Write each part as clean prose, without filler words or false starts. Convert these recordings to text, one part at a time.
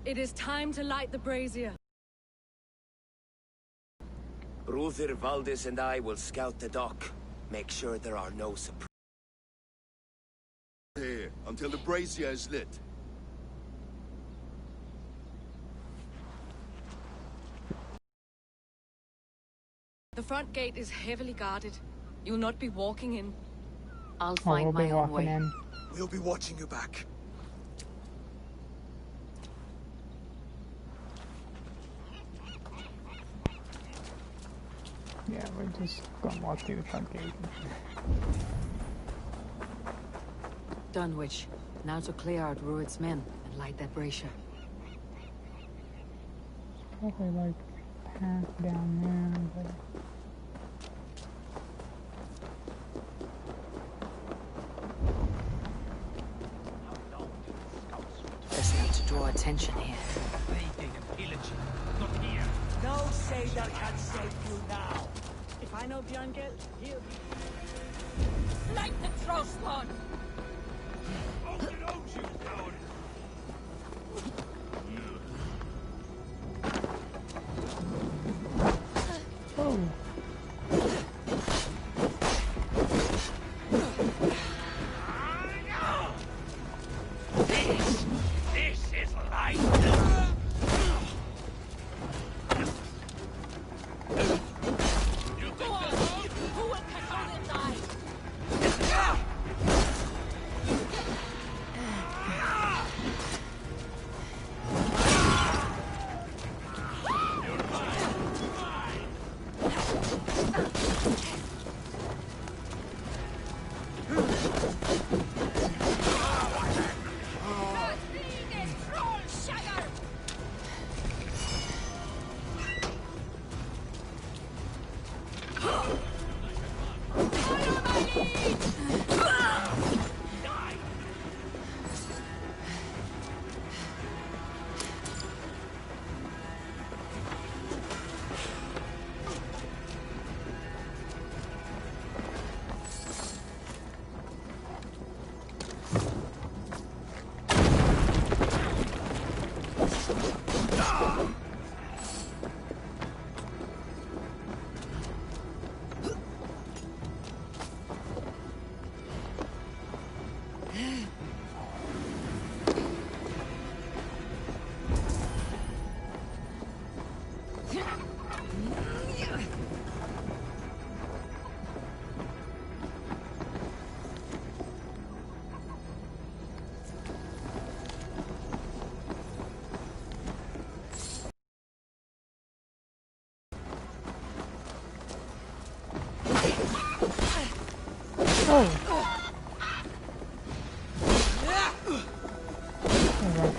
It is time to light the brazier. Brother Valdis and I will scout the dock. Make sure there are no surprises. Here, until the brazier is lit. The front gate is heavily guarded. You'll not be walking in. I'll find my own way. In. We'll be watching you back. Yeah, we're just gonna walk through the front gate. Dunwich. Now to clear out Rued's men and light that brazier. Probably like path down there, but... Best not to draw attention here. Raiding and pillaging, not here. No sailor can save you now. If I know Björngeld, he'll be... Light the Trost one! Open out, you coward! Oh! This is life! You go on! Who will catch on inside?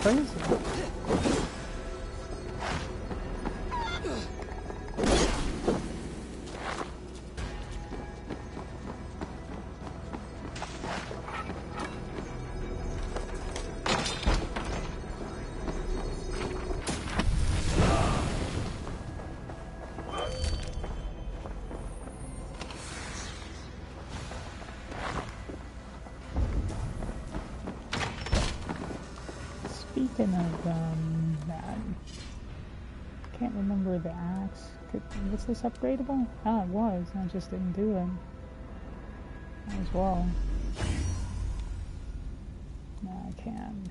Crazy. Speaking of that, can't remember the axe. Was this upgradable? Oh, it was. I just didn't do it as well. No, I can.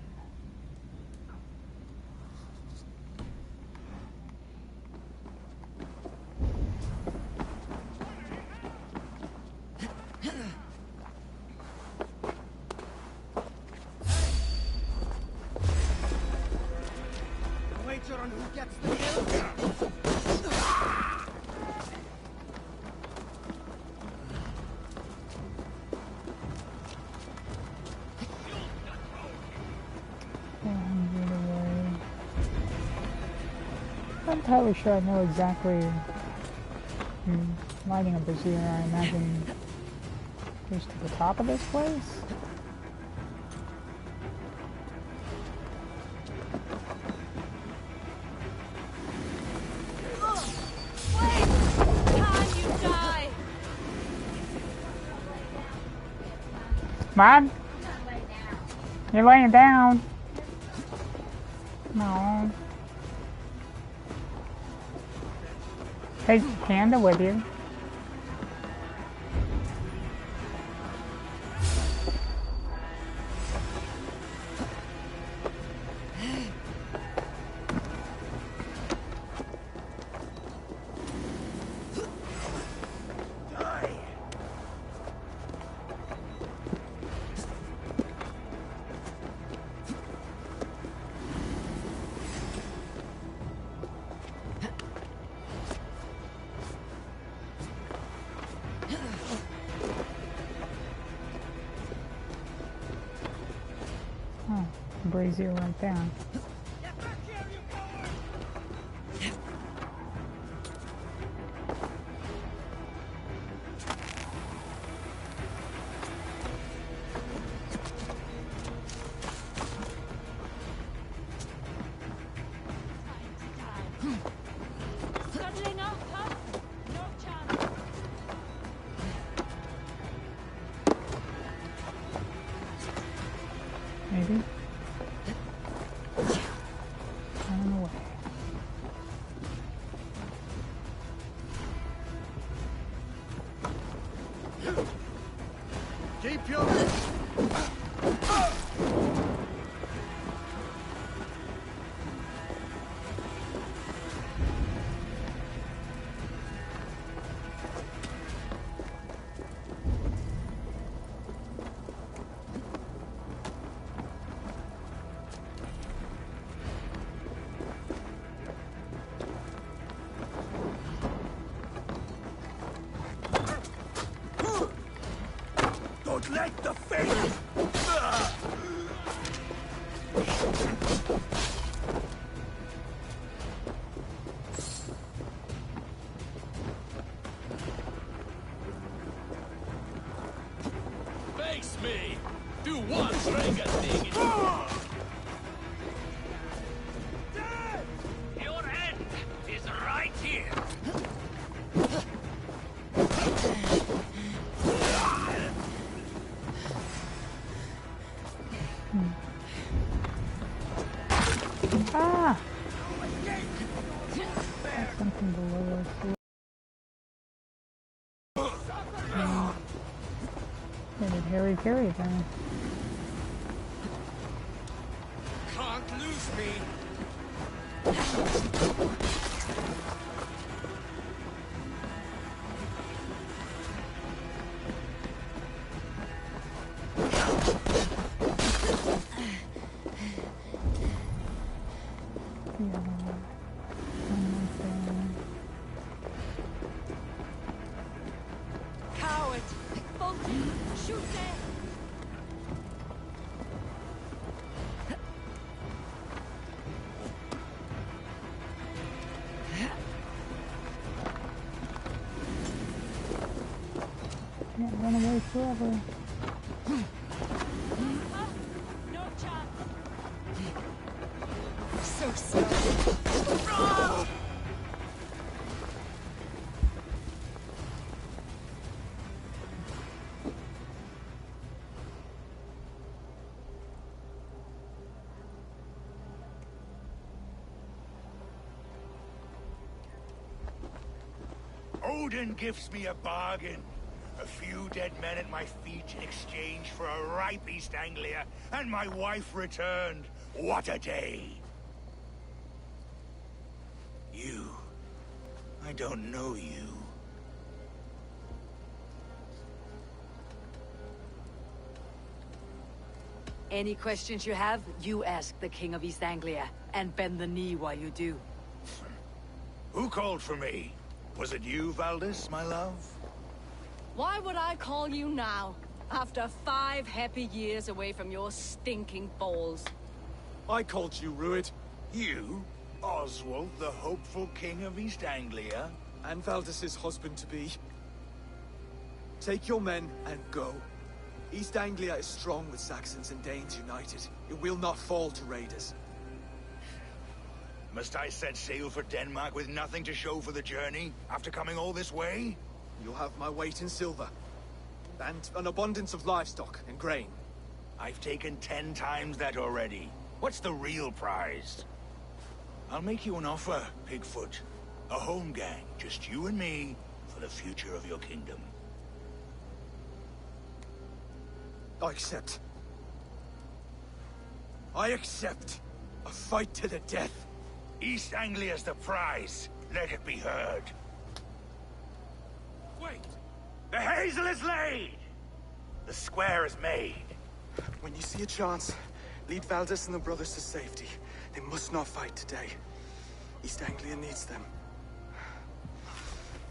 On who gets the kill? I'm not entirely sure I know exactly lighting a brazier. I imagine goes to the top of this place. Come on. You're laying down. No. Take Panda with you. Oh, brazier right there. Scuttling up, huh? No chance. Maybe. Run away. Keep your... Don't let the face... Face me! Do one trigger thing! Your end is right here! Ah! There's something below us here. Where did Harry carry then? Can't lose me! Yeah. Coward! Bolton! Shoot there! Can't run away forever. No chance. So slow. Odin gives me a bargain. A few dead men at my feet in exchange for a ripe East Anglia, and my wife returned. What a day! You... I don't know you. Any questions you have, you ask the King of East Anglia, and bend the knee while you do. Who called for me? Was it you, Valdis, my love? Why would I call you now? After 5 happy years away from your stinking balls. I called you, Rued. You? Oswald, the hopeful king of East Anglia? And Valdis's husband-to-be. Take your men and go. East Anglia is strong with Saxons and Danes united. It will not fall to raiders. Must I set sail for Denmark with nothing to show for the journey, after coming all this way? You'll have my weight in silver. And an abundance of livestock and grain. I've taken 10 times that already. What's the real prize? I'll make you an offer, Pigfoot. A home gang, just you and me, for the future of your kingdom. I accept. I accept. A fight to the death. East Anglia's the prize. Let it be heard. Wait! The hazel is laid! The square is made. When you see a chance, lead Valdis and the brothers to safety. They must not fight today. East Anglia needs them.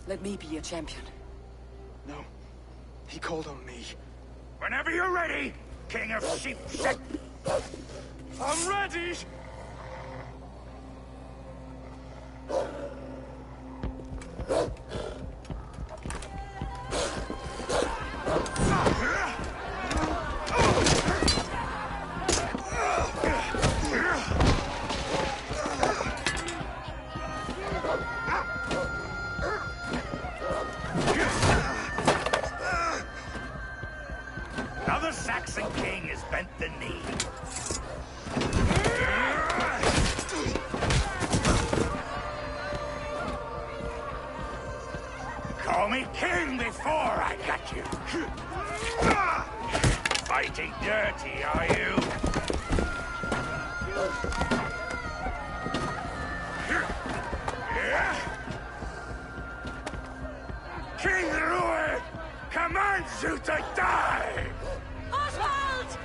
Let me be your champion. No. He called on me. Whenever you're ready, King of Sheep. I'm ready! Now the Saxon king has bent the knee. Call me king before I got you. Fighting dirty, are you? King Ruin commands you to die! Oswald!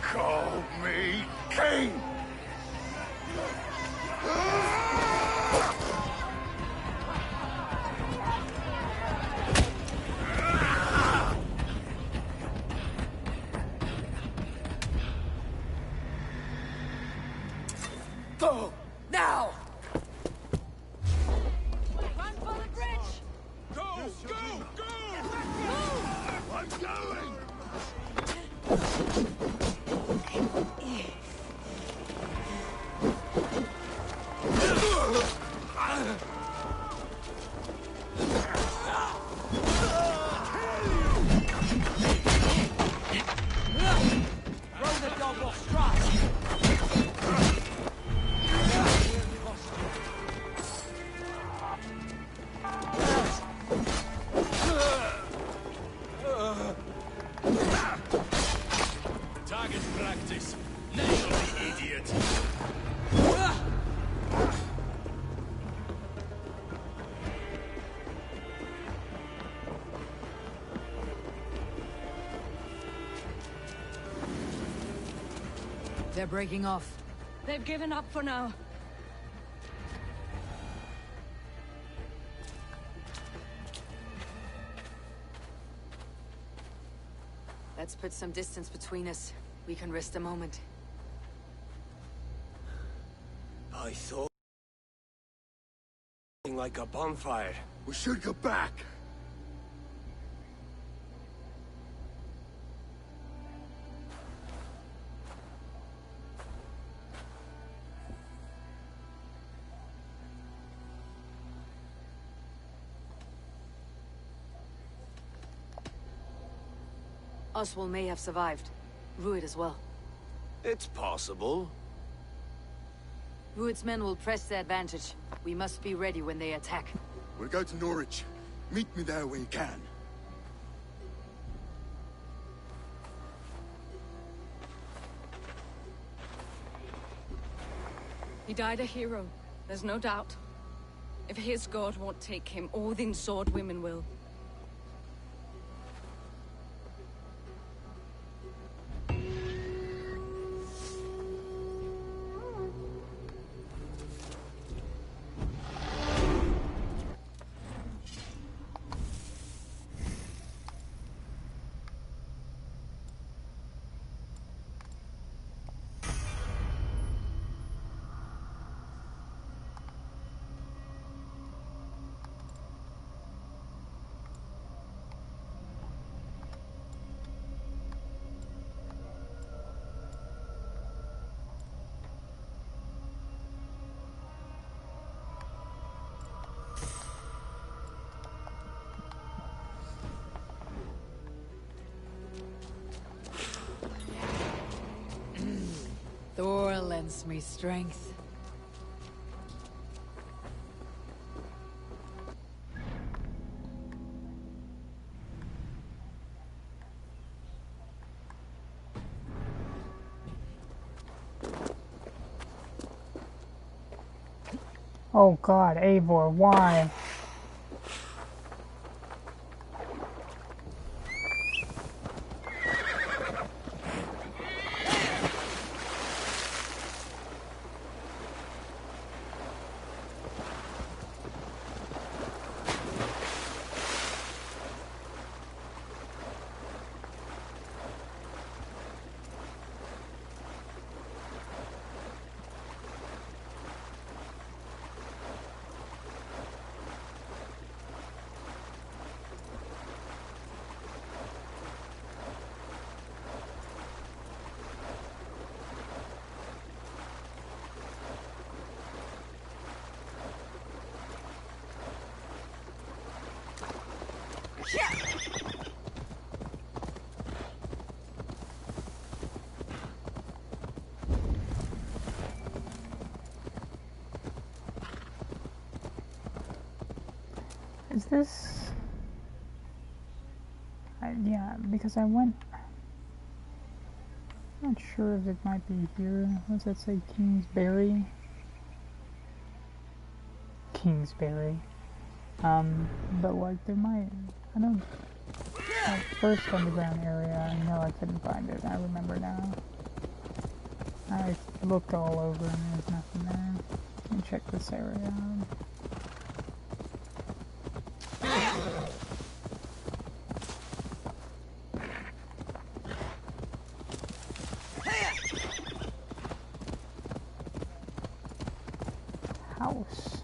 Call me king! Go! Now! Run for the bridge! Go! Go! Go! I'm going! Throw the dog off strike. Target practice. Nail the idiot. They're breaking off. They've given up for now. Let's put some distance between us. We can rest a moment. I thought... like a bonfire. We should go back. Oswald may have survived. Rued as well. It's possible. Rued's men will press the advantage. We must be ready when they attack. We'll go to Norwich. Meet me there when you can. He died a hero. There's no doubt. If his god won't take him, Odin's sword women will. grants me strength. Oh god, Eivor, why? Is this... yeah, because I went... I'm not sure if it might be here. What's that say? Kingsbury? Kingsbury. But like there might... I don't... That first underground area, I know I couldn't find it. I remember now. I looked all over and there's nothing there. Let me check this area out. House.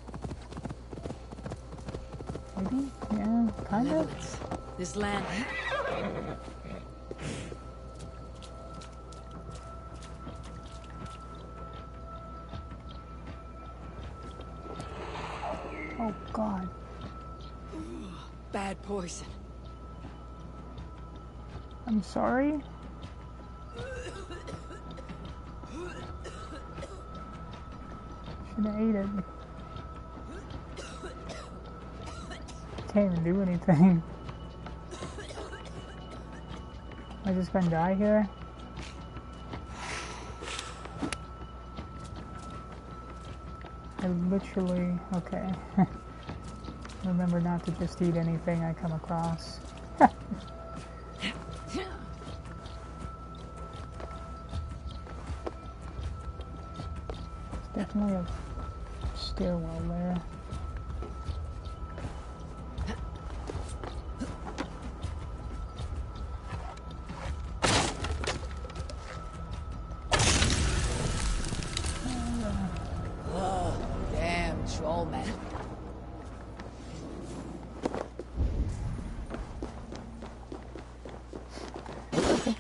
Maybe? Yeah, kind of. This land. Oh god. Bad poison. I'm sorry? Should have ate it. Can't even do anything. Am I just gonna die here? I literally... okay. Remember not to just eat anything I come across. There's definitely a stairwell there.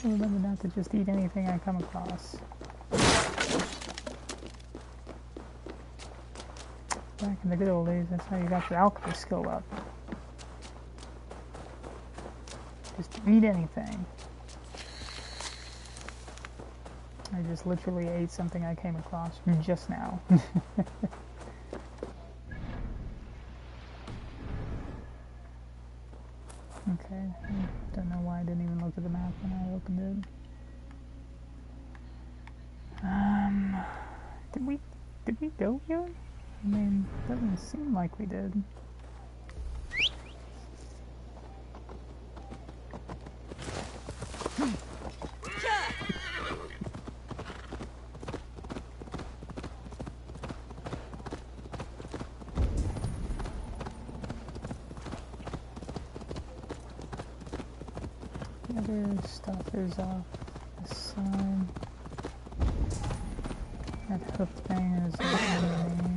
Remember not to just eat anything I come across. Back in the good old days, that's how you got your alchemy skill up. Just eat anything. I just literally ate something I came across just now. Okay, I don't know why I didn't even look at the map when I opened it. Did we go here? I mean, doesn't seem like we did. The other stuff is off the side. That hoof thing is under me.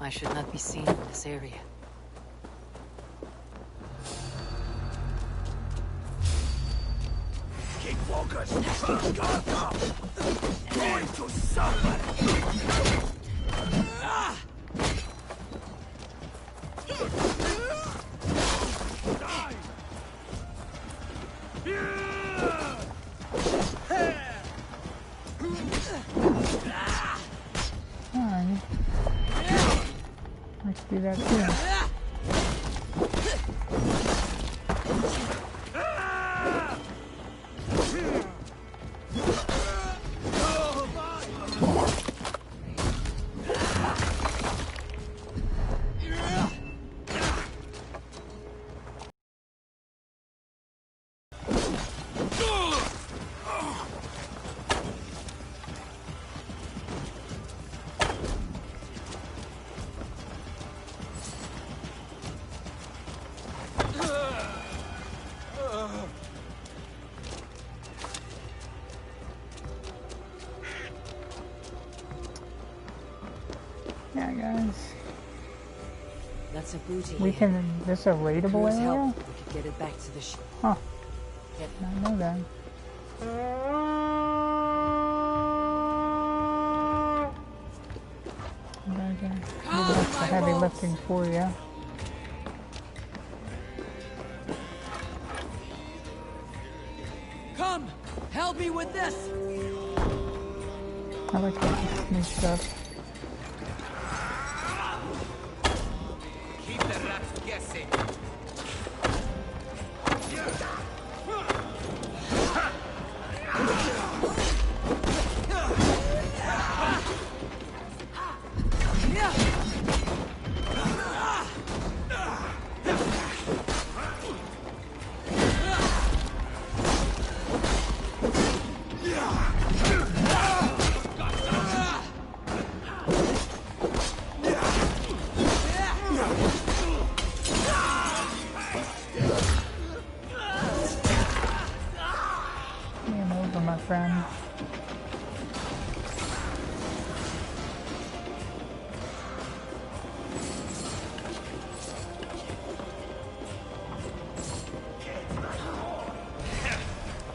I should not be seen in this area. Keep focused! Going to suffer! Alright. Let's do that too. Yeah, guys. That's a booty. We can. This is a raidable Crew's area? help. We could get it back to the ship. Huh. Get I know that. That's the heavy lifting for you. Come! Help me with this! I like that you sneaked up. Keep the rats guessing. Game over, my friend.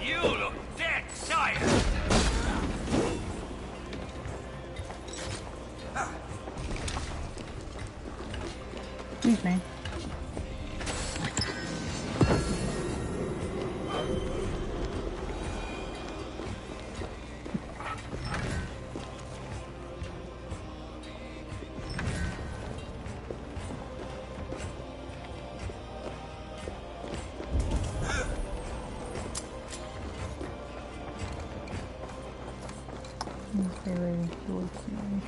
You look dead tired! Excuse me. Very working.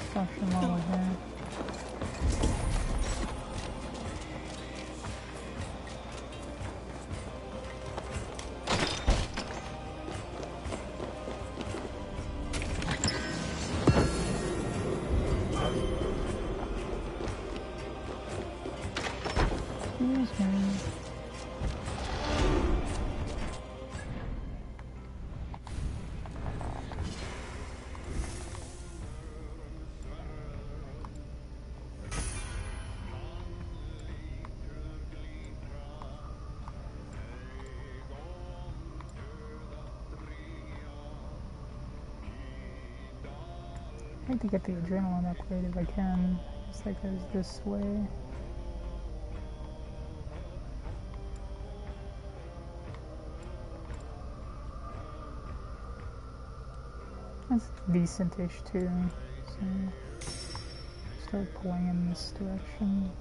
Stuff them over here. Excuse me. I like to get the adrenaline upgrade if I can. It's like goes this way. That's decent-ish too. So start pulling in this direction.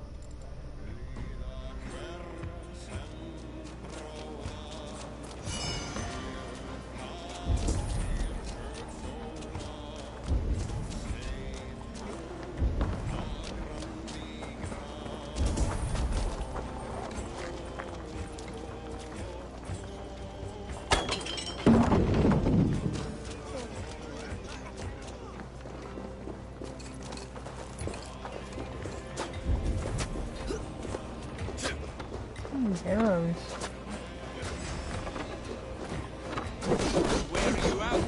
These arrows. Where are you out?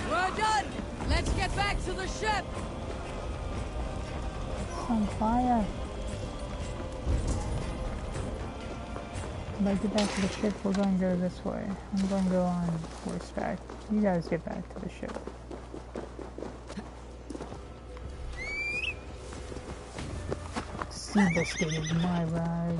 We're done! Let's get back to the ship! It's on fire. If I get back to the ship, we're going to go this way. I'm going to go on horseback. You guys get back to the ship. Seabiscuit is my ride.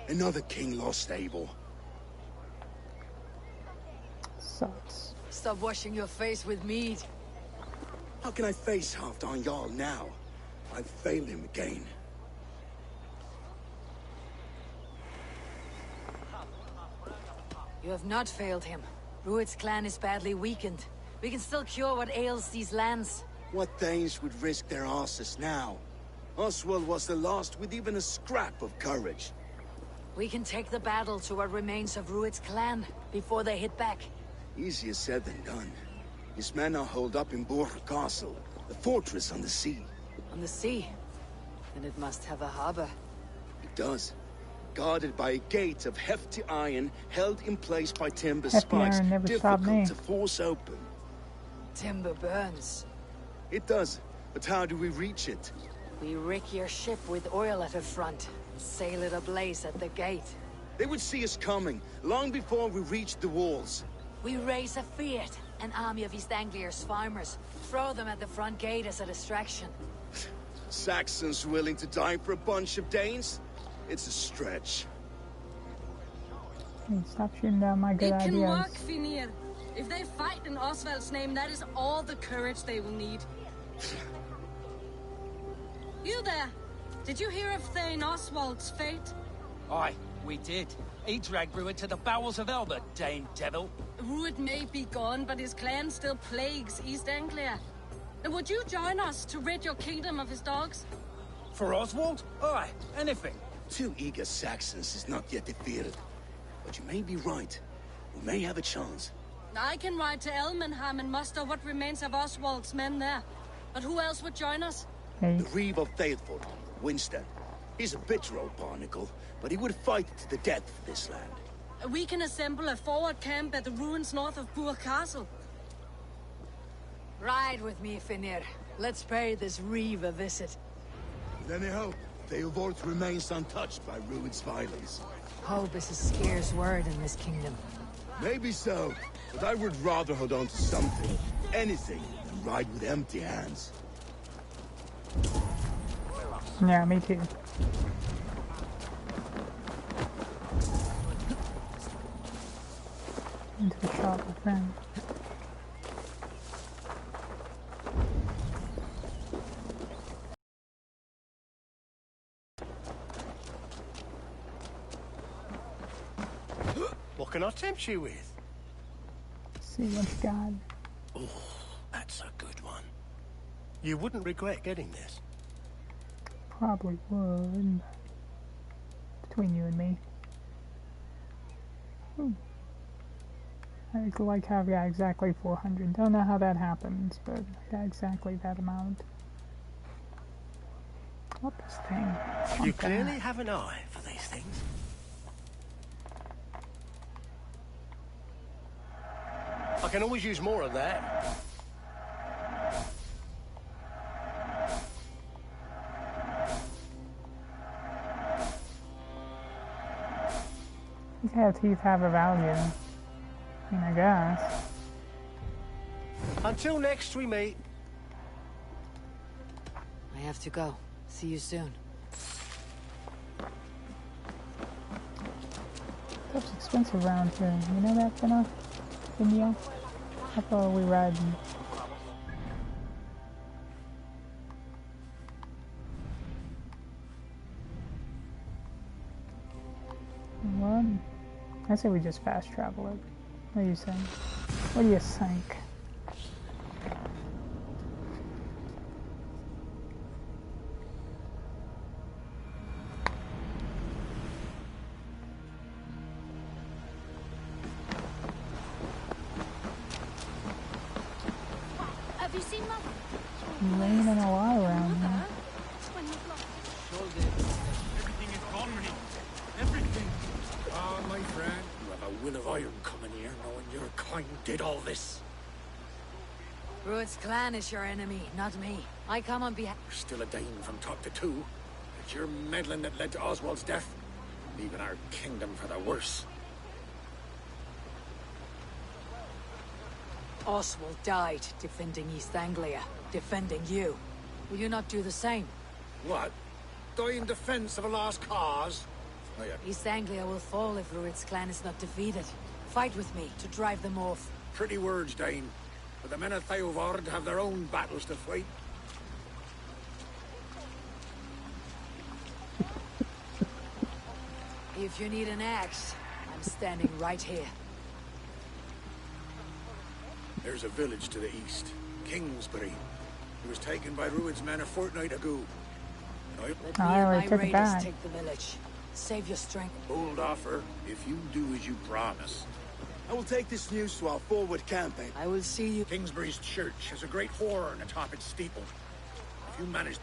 Another king lost, Abel. Sucks. Stop washing your face with mead. How can I face Halfdan Jarl now? I've failed him again. You have not failed him. Rued's clan is badly weakened. We can still cure what ails these lands. What Danes would risk their asses now? Oswald was the last with even a scrap of courage. We can take the battle to what remains of Rued's clan before they hit back. Easier said than done. His men are holed up in Borg Castle, a fortress on the sea. On the sea? Then it must have a harbor. It does. Guarded by a gate of hefty iron held in place by timber Hefty spikes, iron never stopped me. difficult to force open. Timber burns. It does, but how do we reach it? We rig your ship with oil at her front, and sail it ablaze at the gate. They would see us coming, long before we reached the walls. We raise a Fiat, an army of East Anglia's farmers. Throw them at the front gate as a distraction. Saxons willing to die for a bunch of Danes? It's a stretch. Hey, stop shooting down my good It can ideas. work, Finir. If they fight in Oswald's name, that is all the courage they will need. You there! Did you hear of Thane Oswald's fate? Aye, we did. He dragged Rued to the bowels of hell, the Dane devil. Rued may be gone, but his clan still plagues East Anglia. And would you join us to rid your kingdom of his dogs? For Oswald? Aye, anything. 2 eager Saxons is not yet defeated. But you may be right. We may have a chance. I can ride to Elmenham and muster what remains of Oswald's men there. But who else would join us? Hey, The Reeve of Faithful, Winston. He's a bitter old barnacle, but he would fight to the death for this land. We can assemble a forward camp at the ruins north of Burr Castle. Ride with me, Finir. Let's pay this Reeve a visit. Then I hope Theovolt remains untouched by Rued's violence. Hope is a scarce word in this kingdom. Maybe so, but I would rather hold on to something, anything, than ride with empty hands. yeah, me too. Into the shop with them. What can I tempt you with? See what you got. Oh, that's a good one. You wouldn't regret getting this. Probably would. Between you and me. I like how I got exactly 400. Don't know how that happens, but I got exactly that amount. What this thing? You clearly have an eye for these things. I can always use more of that. These how teeth have a value. I mean, I guess. Until next we meet. I have to go. See you soon. Stuff's expensive around here. You know that, Finna? India? How far are we riding? What? I say we just fast travel it. What do you think? What do you think? Have you seen Mother? It's raining a lot around here. When you've lost. Everything is gone, Rennie. Everything. Ah, my friend, you have a will of iron coming here, knowing your kind did all this. Rued's clan is your enemy, not me. I come on behalf. You're still a Dane from top to two. It's your meddling that led to Oswald's death, leaving our kingdom for the worse. Oswald died defending East Anglia, defending you. Will you not do the same? What? Die in defense of a lost cause? Oh, yeah. East Anglia will fall if Rued's clan is not defeated. Fight with me to drive them off. Pretty words, Dane. But the men of Theovard have their own battles to fight. If you need an axe, I'm standing right here. There's a village to the east, Kingsbury. It was taken by Rued's men a fortnight ago. And I Me already and took my it raiders back. take the village. Save your strength. hold offer if you do as you promise. I will take this news to our forward campaign. I will see you. Kingsbury's church has a great horn atop its steeple. If you manage...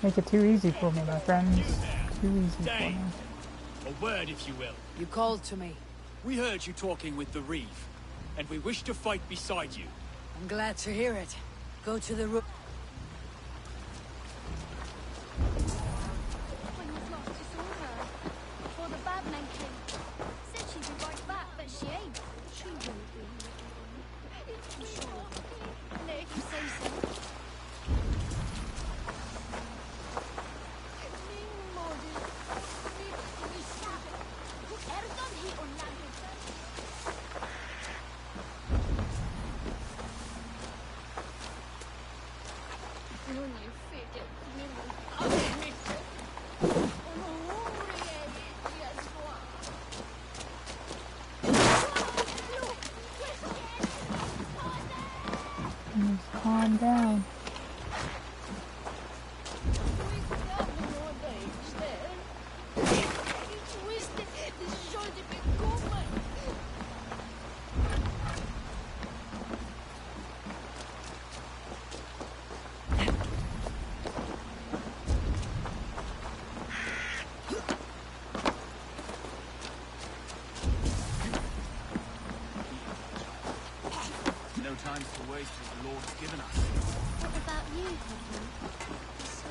Make it too easy for me, my friends. Too easy for me. A word, if you will. You called to me. We heard you talking with the Reeve, and we wish to fight beside you. I'm glad to hear it. Go to the room. When you've lost, you saw her. Before the bad men came. Said she'd be right back, but she ain't. She will be. I'm sure. Let if you say so. Calm down. No time to waste what the Lord has given us. What about you, Husband? So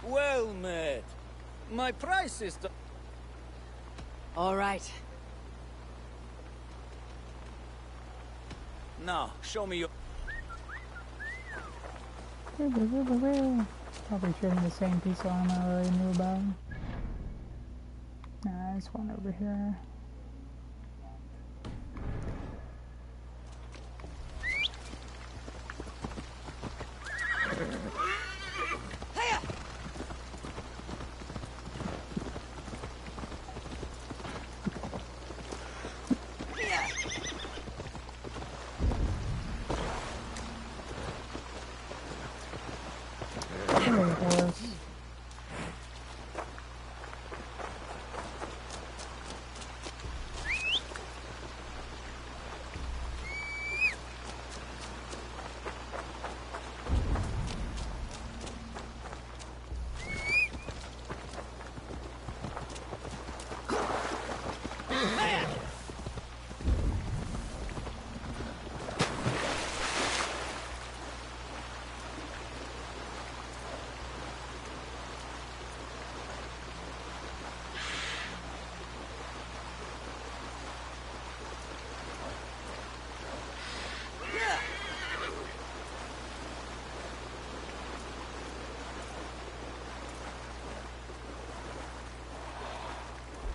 Well, mate. My price is... All right. Now, show me your... Probably showing the same piece of armor I already knew about. Nah, there's one over here.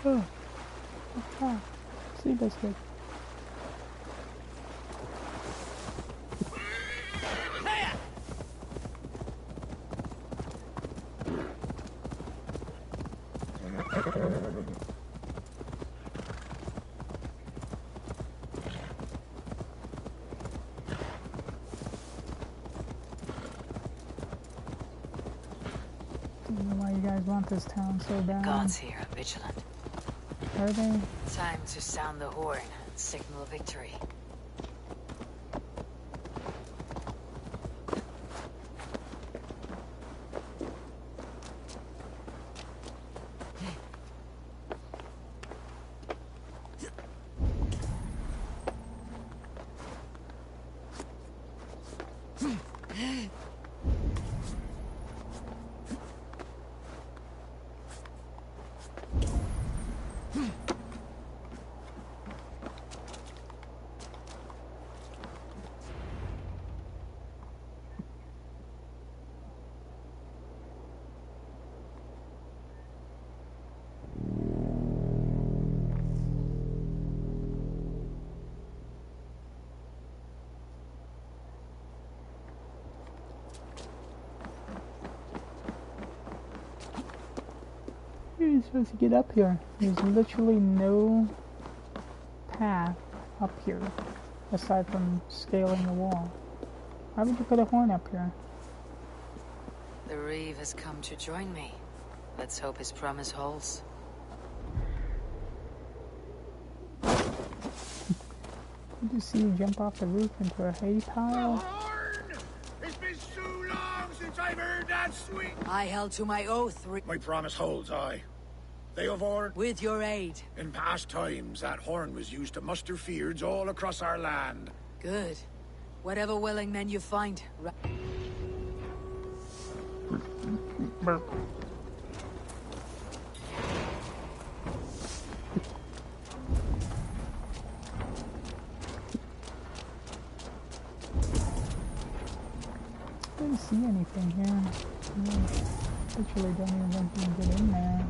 Oh, ah, sea biscuit. Don't know why you guys want this town so bad. Gods here are vigilant. Are they? Time to sound the horn and signal victory. You're supposed to get up here. There's literally no path up here aside from scaling the wall. Why would you put a horn up here? The Reeve has come to join me. Let's hope his promise holds. Did you see you jump off the roof into a hay pile? Horn! It's been so long since I've heard that sweet... I held to my oath, My promise holds, aye. They have ordered... With your aid. In past times, that horn was used to muster fyrds all across our land. Good. Whatever willing men you find. Burp. I didn't see anything here. Literally don't even think you can get in there.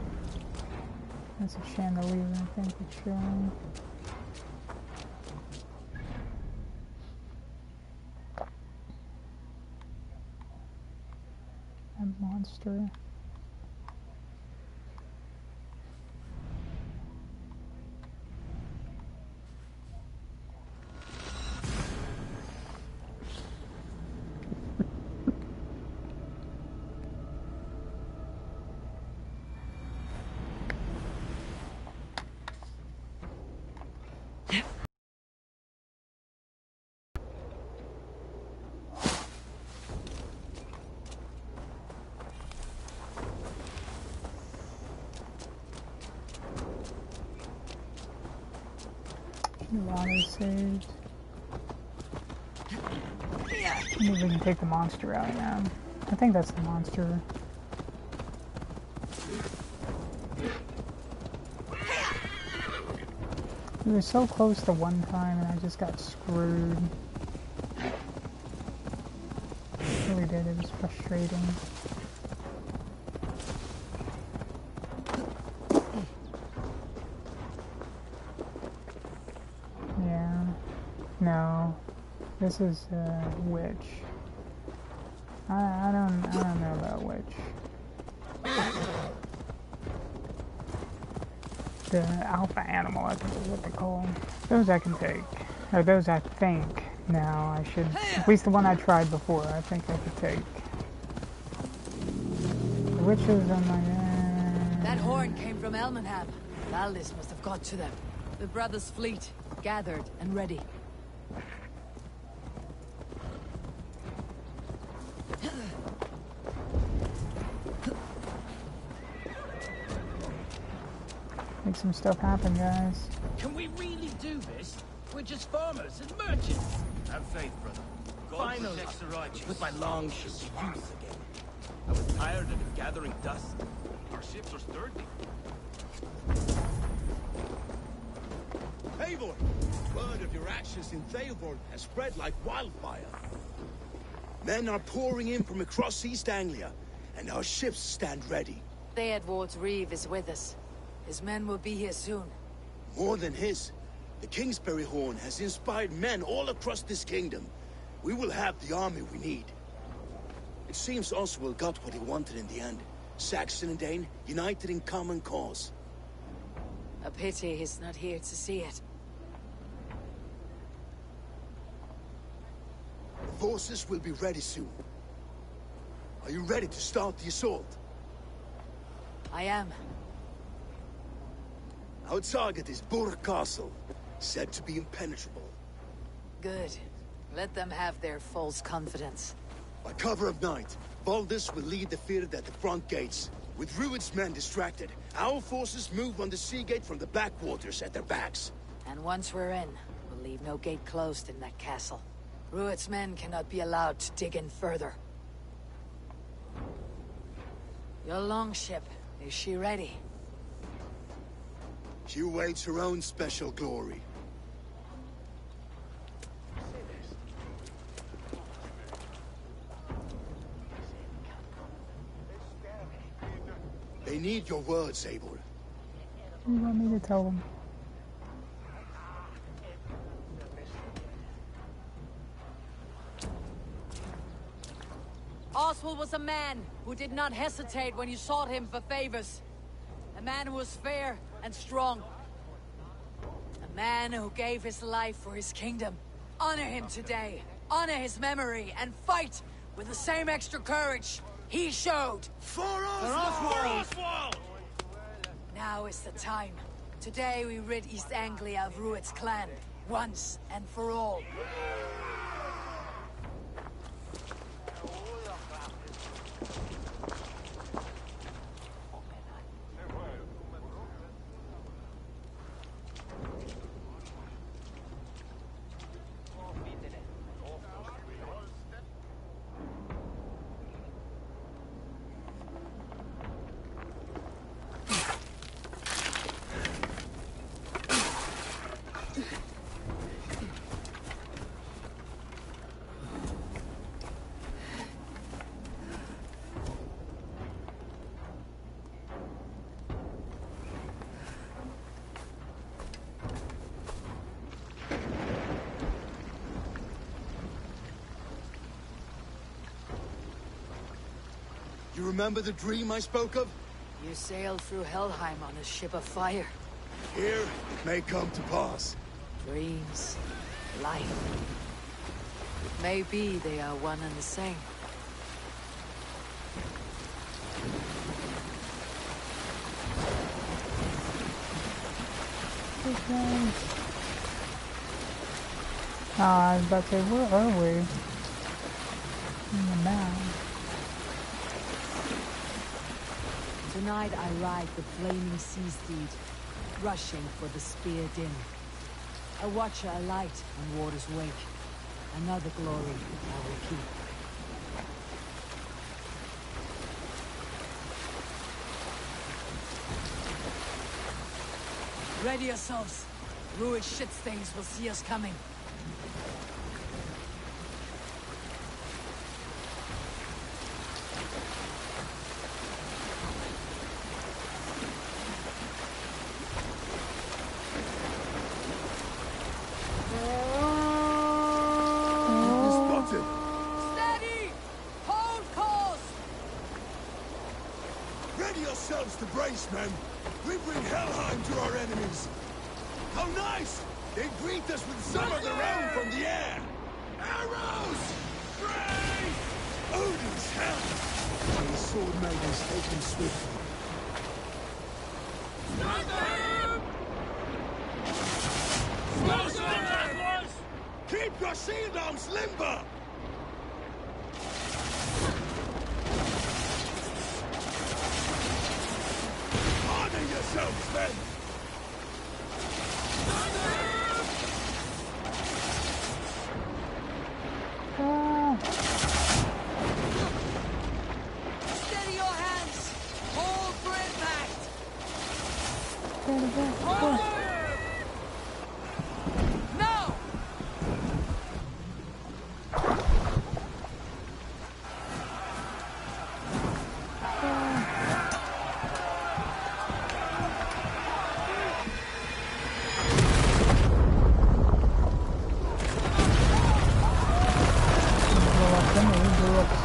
That's a chandelier, I think it's showing. A monster. Water saved. Maybe we can take the monster out now. I think that's the monster. We were so close to one time and I just got screwed. I really did, it was frustrating. No. This is witch. I don't know about witch. The alpha animal, I think is what they call them. Those I can take. Or those I think now I should. At least the one I tried before, I think I could take. The witches on my. That horn came from Elmenham. Valdis must have got to them. The brothers' fleet, gathered and ready. Make some stuff happen, guys. Can we really do this? We're just farmers and merchants. Have faith, brother. God Finally, protects the righteous. with my longships youth again. I was tired of it gathering dust. Our ships are sturdy. Eivor! Word of your actions in Theoborn has spread like wildfire. Men are pouring in from across East Anglia, and our ships stand ready. Theodward's Reeve is with us. His men will be here soon. More than his. The Kingsbury Horn has inspired men all across this kingdom. We will have the army we need. It seems Oswald got what he wanted in the end. Saxon and Dane united in common cause. A pity he's not here to see it. The forces will be ready soon. Are you ready to start the assault? I am. Our target is Burg Castle, said to be impenetrable. Good. Let them have their false confidence. By cover of night, Valdis will lead the field at the front gates. With Rued's men distracted, our forces move on the sea gate from the backwaters at their backs. And once we're in, we'll leave no gate closed in that castle. Rued's men cannot be allowed to dig in further. Your longship, is she ready? She awaits her own special glory. They need your words, Eivor. What do you want me to tell them? Oswald was a man who did not hesitate when you sought him for favors. A man who was fair and strong. A man who gave his life for his kingdom. Honor him today. Honor his memory and fight with the same extra courage he showed. For Oswald! Now is the time. Today we rid East Anglia of Rued's clan, once and for all. You remember the dream I spoke of? You sailed through Helheim on a ship of fire. Here, it may come to pass. Dreams, life. Maybe they are one and the same. I was about to say, where are we? In the map. Tonight I ride the flaming sea steed, rushing for the spear din. A watcher alight on water's wake. Another glory I will keep. Ready yourselves. Rued shit stains will see us coming. men! We bring Helheim to our enemies! How nice! They greet us with some of their own from the air! Arrows! Brave! Odin's help! These sword maidens take them swiftly. Keep your shield arms limber! Honor yourselves, men! Steady your hands! Hold for impact! No!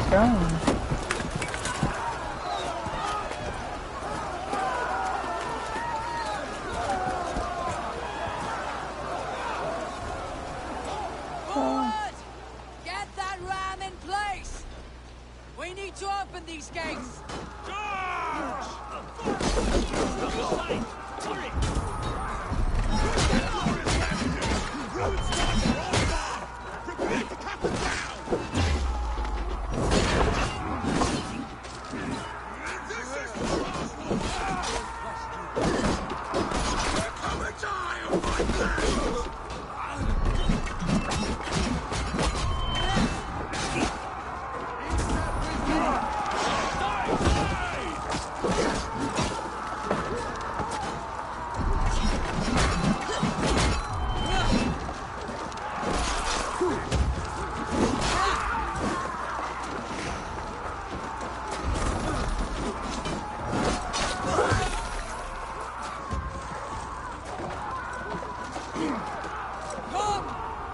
Stone. Forward! Get that ram in place! We need to open these gates! Come!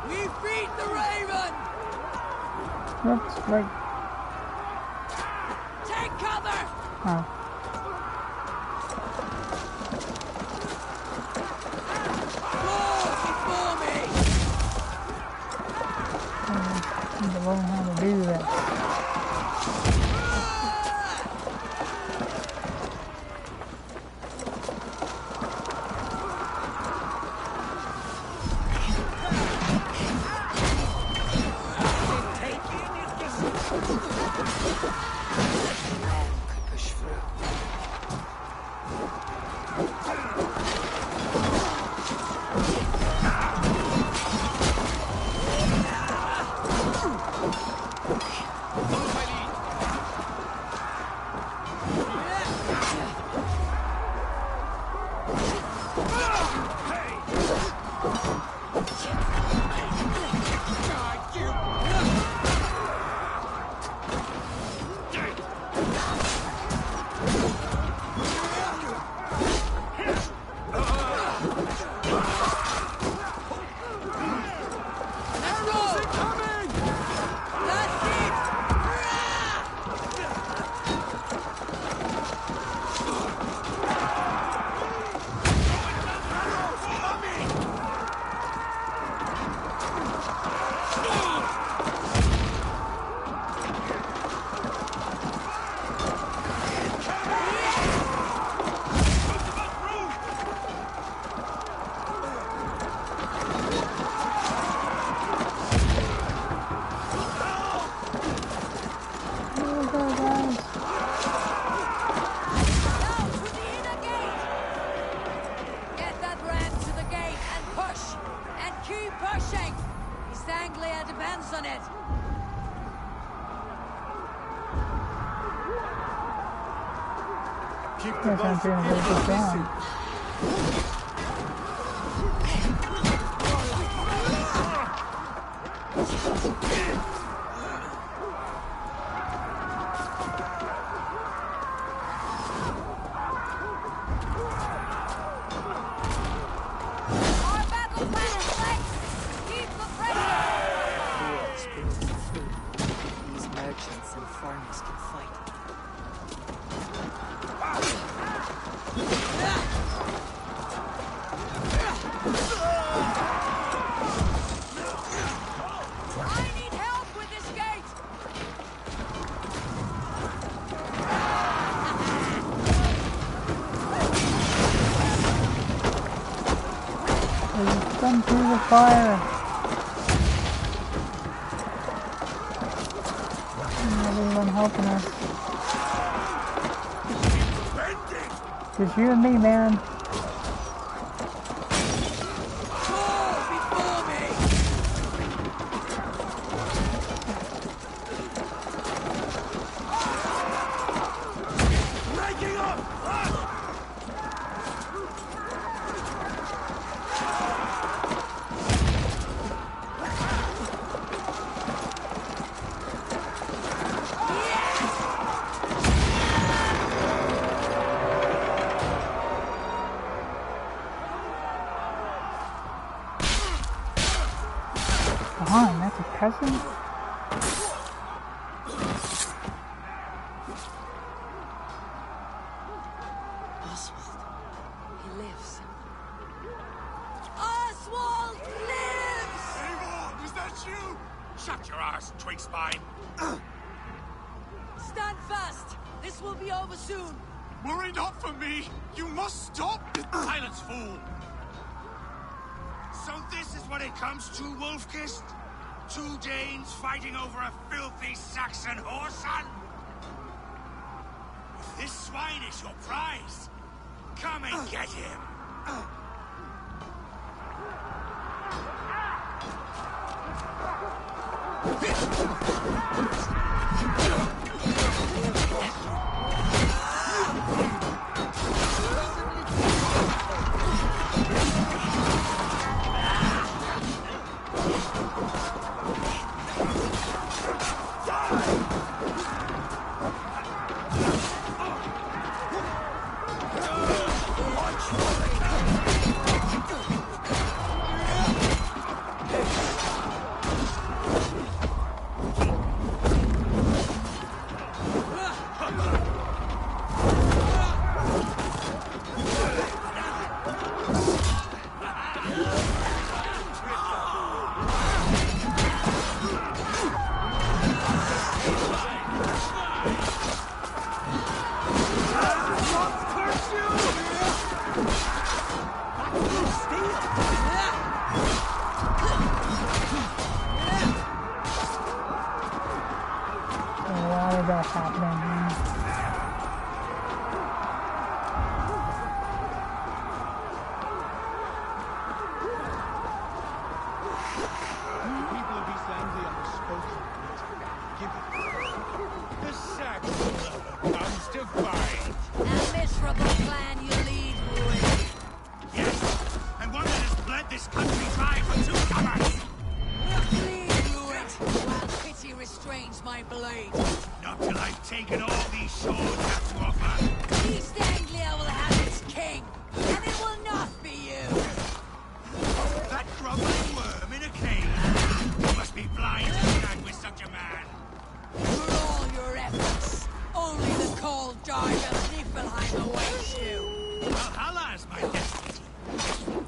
We beat the Raven! That's right. Take cover! Oh. Before me! I need to learn how to do that. on it! Keep the boat from being Merchants and farmers can fight. them through the fire. Everyone helping us. Just you and me, man. That's a peasant? Oswald, he lives. Oswald lives! Eivor, is that you? Shut your ass, twig spine. Stand fast! This will be over soon! Worry not for me! You must stop! Silence, fool! So this is what it comes to, Wolfkist? 2 Danes fighting over a filthy Saxon whoreson? If this swine is your prize, come and get him!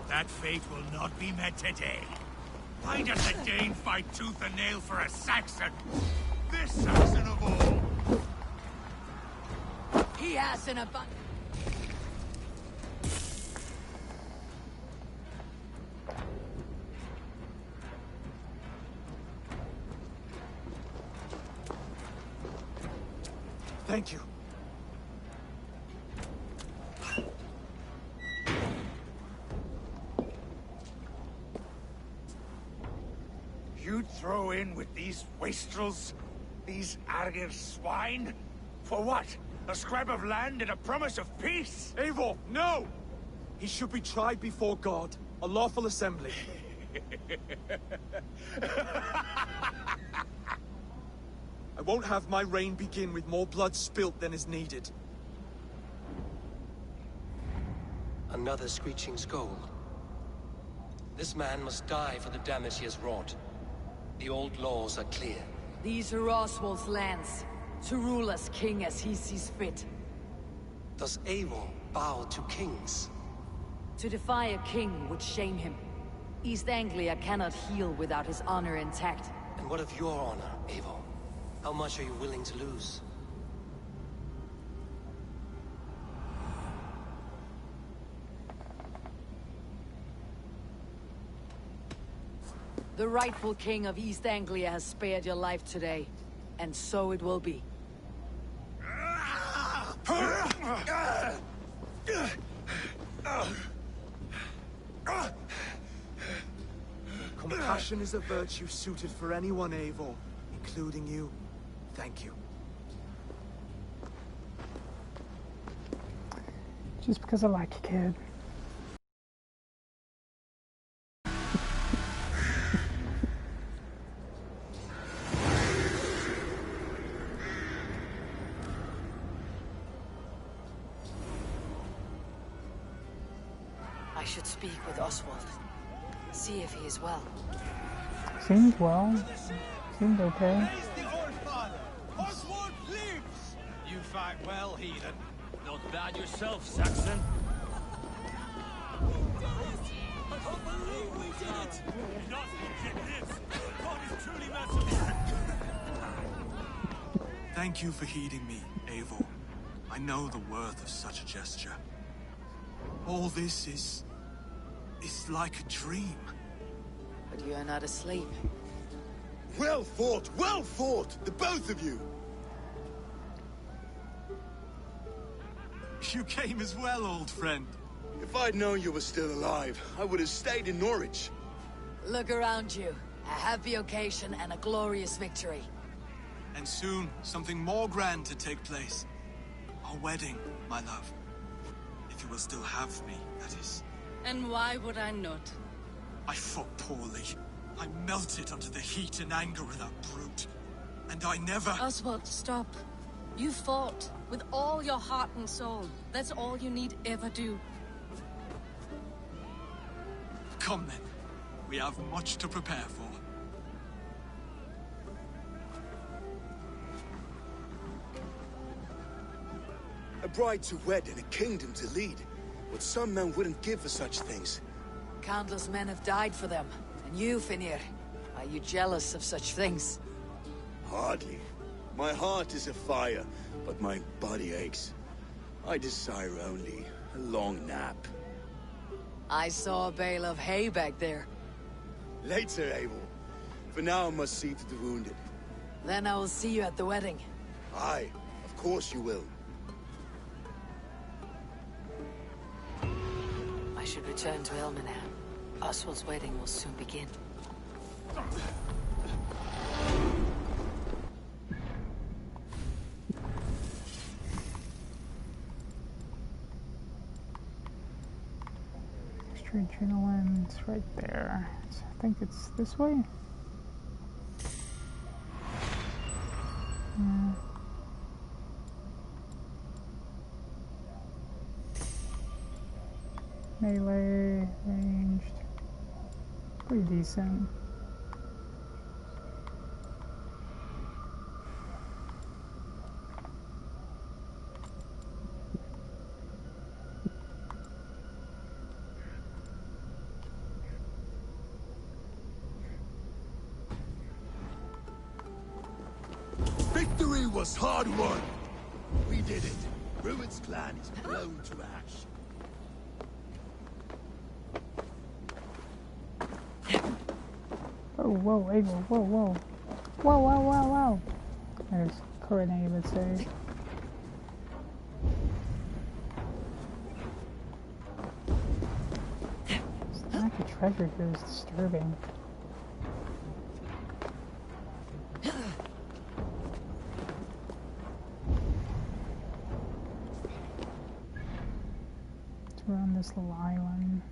That fate will not be met today. Why does a Dane fight tooth and nail for a Saxon? This Saxon of all! He has an abundance. Thank you. You'd throw in with these wastrels? These Argir swine? For what? A scrap of land and a promise of peace? Eivor, no! He should be tried before God. A lawful assembly. I won't have my reign begin with more blood spilt than is needed. Another screeching scold. This man must die for the damage he has wrought. The old laws are clear. These are Oswald's lands, to rule as king as he sees fit. Does Eivor bow to kings? To defy a king would shame him. East Anglia cannot heal without his honor intact. And what of your honor, Eivor? How much are you willing to lose? The rightful king of East Anglia has spared your life today, and so it will be. Compassion is a virtue suited for anyone, Eivor, including you. Thank you. Just because I like you, kid. I should speak with Oswald. See if he is well. Seems well. Seems okay. Oswald lives! You fight well, heathen. Not bad yourself, Saxon. I can't believe we did it! Not legit lives! God is truly merciful! Thank you for heeding me, Eivor. I know the worth of such a gesture. All this is like a dream. But you are not asleep. Well fought, the both of you! You came as well, old friend. If I'd known you were still alive, I would have stayed in Norwich. Look around you. A happy occasion and a glorious victory. And soon, something more grand to take place. Our wedding, my love. If you will still have me, that is. And why would I not? I fought poorly. I melted under the heat and anger of that brute. And I never... Oswald, stop. You fought with all your heart and soul. That's all you need ever do. Come then. We have much to prepare for. A bride to wed and a kingdom to lead. What some men wouldn't give for such things. Countless men have died for them. And you, Finnir, are you jealous of such things? Hardly. My heart is afire, but my body aches. I desire only a long nap. I saw a bale of hay back there. Later, Eivor. For now, I must see to the wounded. Then I will see you at the wedding. Aye, of course you will. I should return to Elmenham. Oswald's wedding will soon begin. Extra adrenaline, it's right there. So I think it's this way. Yeah. Melee, ranged, pretty decent. Victory was hard won. We did it. Rued's clan is blown to ash. Oh, whoa, Eivor, whoa, whoa. Whoa, whoa, whoa, whoa. There's Coronary would say. The lack of treasure here is disturbing. We're on this little island.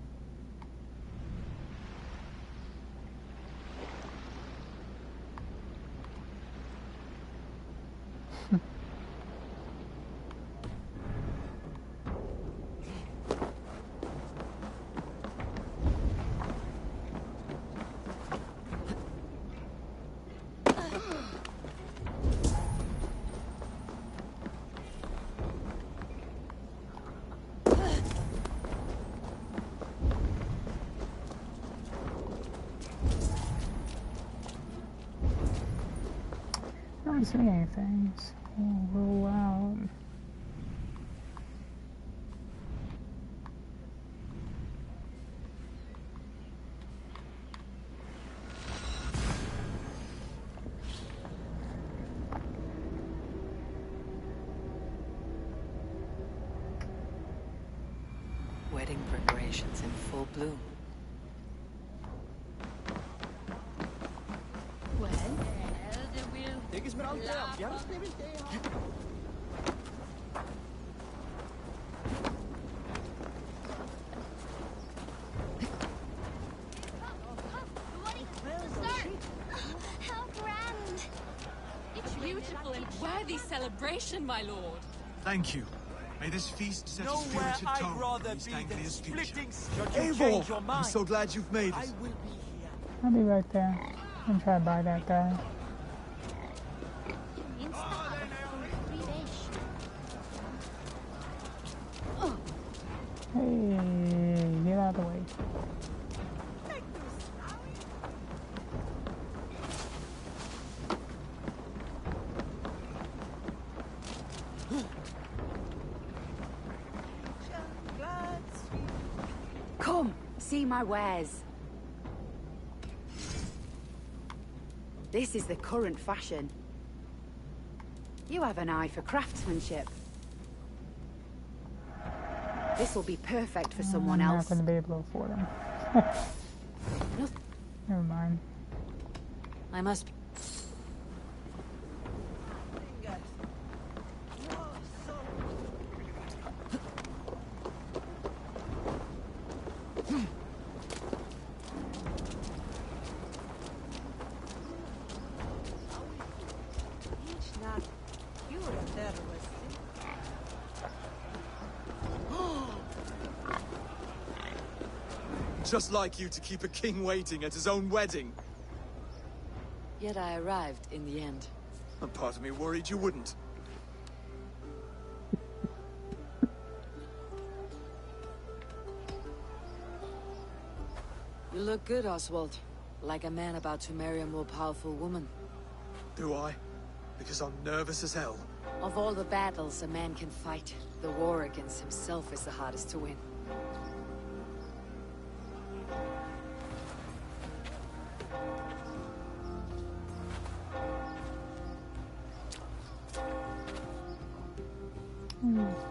I don't see anything, so we'll roll out. preparations in full bloom. Well, det will... Lägges med allt det. Jag vill det. How grand! It's beautiful and worthy celebration, my lord. Thank you. May this feast set a Nowhere spirited I'd tone rather for East be than Anglia's future. splitting. Should you change Eivor! your I'm mind, so glad you've made I it. will be here. I'll be right there. I'm trying to buy that guy. Hey, get out of the way. Come, see my wares. This is the current fashion. You have an eye for craftsmanship. This will be perfect for someone I'm else. not going to be able to afford him. Never mind. I must... Just like you to keep a king waiting at his own wedding. Yet I arrived in the end. A part of me worried you wouldn't. You look good, Oswald. Like a man about to marry a more powerful woman. Do I? Because I'm nervous as hell. Of all the battles a man can fight, the war against himself is the hardest to win.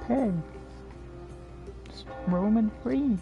Peg. Just roaming free.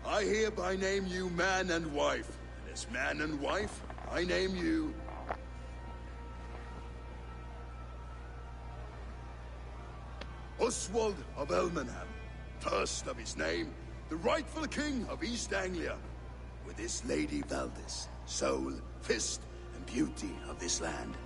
I hereby name you man and wife. And as man and wife, I name you... Oswald of Elmenham, first of his name, the rightful king of East Anglia, with this Lady Valdis, soul, fist, and beauty of this land.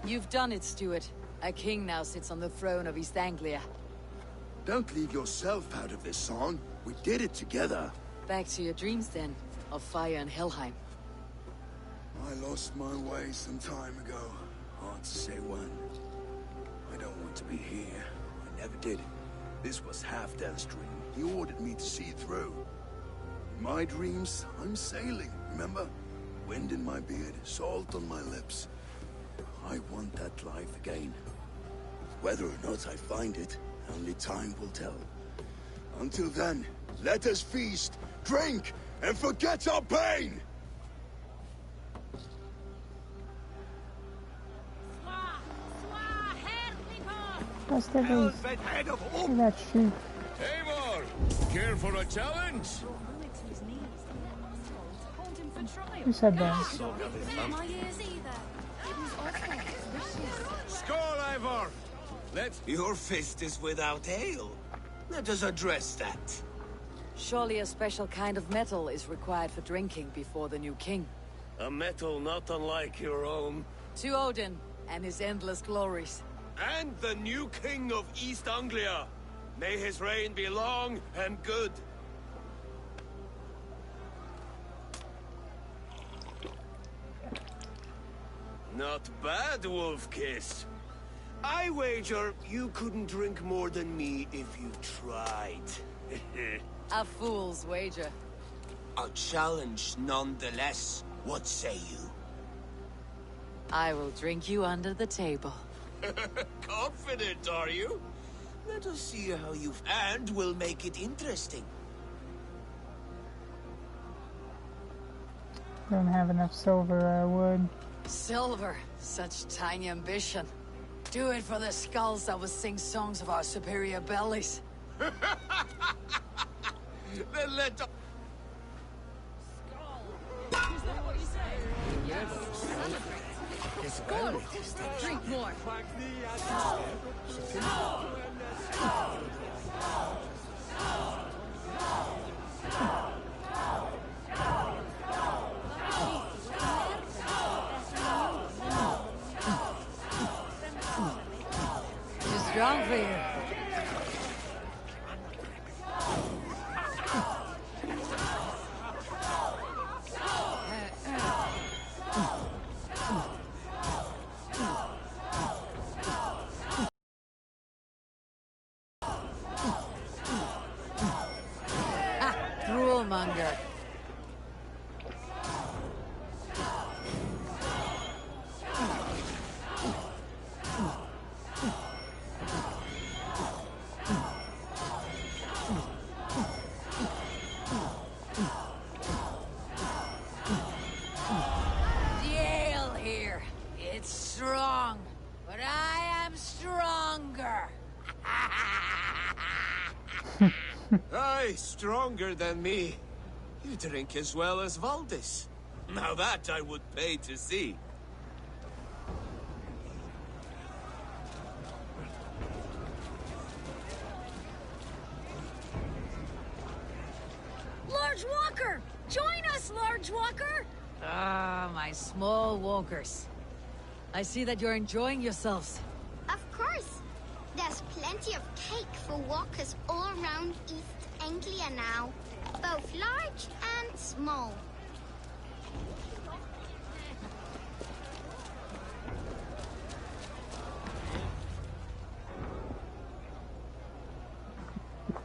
You've done it, Stuart. A king now sits on the throne of East Anglia. Don't leave yourself out of this song. We did it together. Back to your dreams then, of fire and Helheim. I lost my way some time ago. Hard to say when. I don't want to be here. I never did. This was Halfdan's dream. He ordered me to see it through. In my dreams, I'm sailing, remember? Wind in my beard, salt on my lips. I want that life again. Whether or not I find it, only time will tell. Until then, let us feast, drink, and forget our pain! What's the reason? Look at that sheep. Eivor, care for a challenge? Who said that? My ears either. It was Oswald's. Skål, Eivor! Your fist is without ale. Let us address that. Surely a special kind of metal is required for drinking before the new king. A metal not unlike your own. To Odin and his endless glories. And the new king of East Anglia. May his reign be long and good. Not bad, Wolf-Kiss. I wager you couldn't drink more than me if you tried. A fool's wager. A challenge nonetheless. What say you? I will drink you under the table. Confident, are you? Let us see how you've... And we'll make it interesting. Don't have enough silver, I would. Silver, such tiny ambition. Do it for the skulls that will sing songs of our superior bellies. Then let... Drink more. Too strong for you. Droolmonger. The ale here, it's strong, but I am stronger. Aye, stronger than me. You drink as well as Valdis. Now that I would pay to see. Large Walker! Join us, Large Walker! Ah, my small walkers. I see that you're enjoying yourselves. Of course. There's plenty of cake for walkers all around East Anglia now. Both large and small.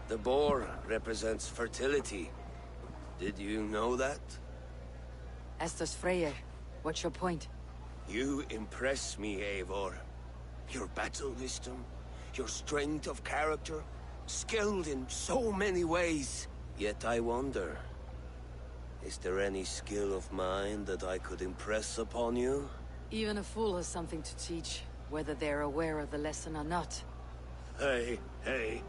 The boar represents fertility. Did you know that? As does Freyr. What's your point? You impress me, Eivor. Your battle wisdom, your strength of character, skilled in so many ways. Yet I wonder, is there any skill of mine that I could impress upon you? Even a fool has something to teach, whether they're aware of the lesson or not. Hey, hey.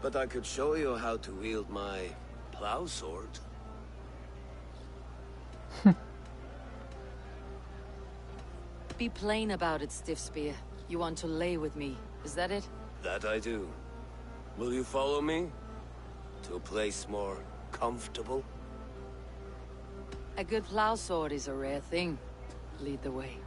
But I could show you how to wield my plow sword. Be plain about it, Stiff Spear. You want to lay with me, is that it? That I do. Will you follow me? To a place more comfortable? A good plow sword is a rare thing. Lead the way.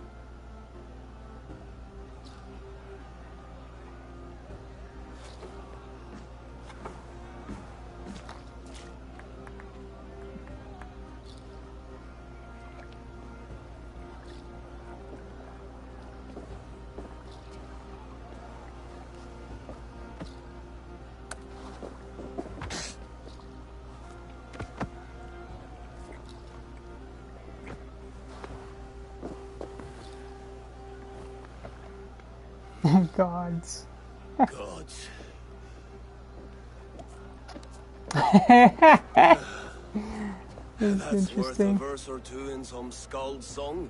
Gods. Gods. That's That's worth a interesting. verse or two in some skald's song.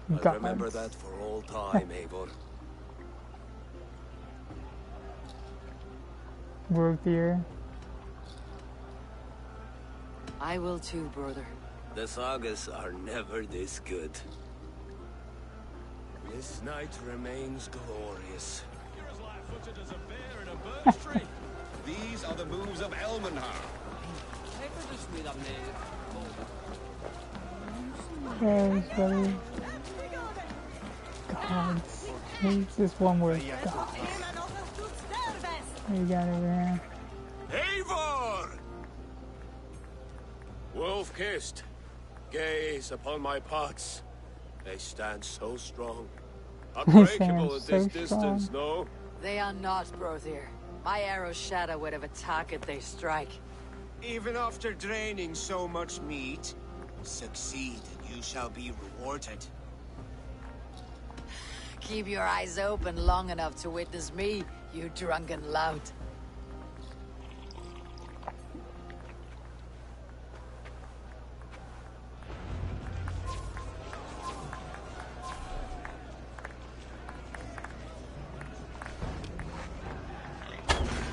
I'll Gods. remember that for all time, Eivor. Brothier. I will too, brother. The sagas are never this good. This night remains glorious. You're as light-footed as a bear in a birch tree. These are the moves of Elmenhar. Yes, buddy. Gods. Who's this one word? God. What you got over here? Eivor! Wolf-kissed, gaze upon my pots. They stand so strong. Unbreakable at this distance, no? They are not, Brothier. My arrows shatter whatever target they strike. Even after draining so much meat, succeed and you shall be rewarded. Keep your eyes open long enough to witness me, you drunken lout.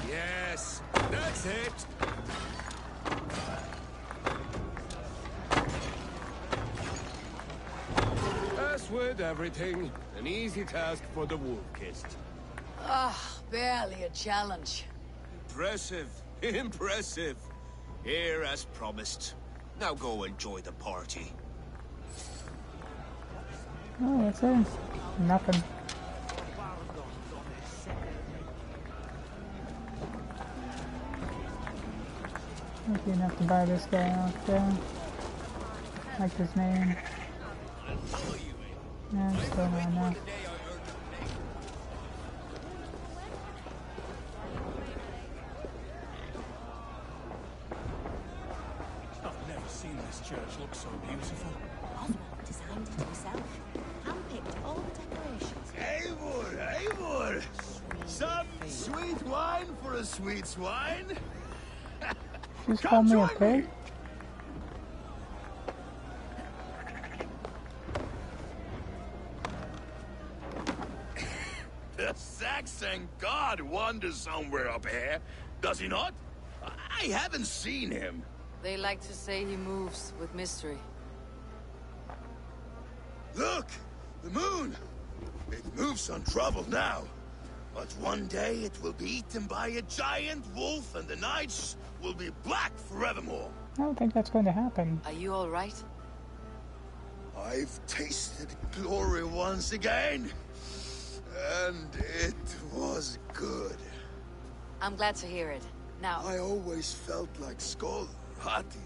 Yes, that's it. As with everything, an easy task for the wolf-kissed. Ah, barely a challenge. Impressive, impressive. Here as promised. Now go enjoy the party. Oh, that's it. Nothing. Lucky enough to buy this guy out there. Like his name. No, still not enough. I've never seen this church look so beautiful. Oswald designed it himself. Handpicked all the decorations. Eivor! Some sweet wine for a sweet swine? Just call me a pig? The Saxon god wanders somewhere up here, does he not? I haven't seen him. They like to say he moves with mystery. Look! The moon! It moves untroubled now. But one day it will be eaten by a giant wolf and the nights will be black forevermore. I don't think that's going to happen. Are you all right? I've tasted glory once again. And it was good. I'm glad to hear it. Now... I always felt like Skoll, Hati.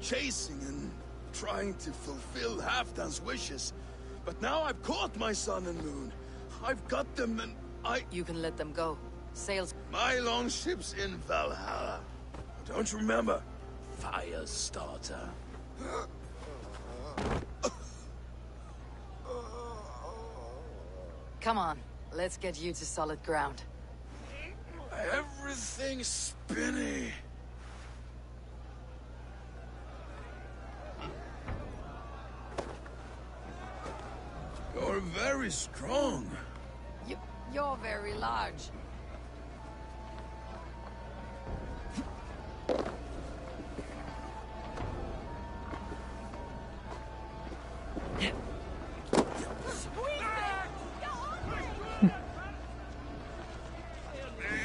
Chasing and trying to fulfill Halfdan's wishes. But now I've caught my sun and moon. I've got them and You can let them go. Sails... My longship's in Valhalla. Don't you remember? Firestarter. Come on, let's get you to solid ground. Everything's spinny. You're very strong. You're very large.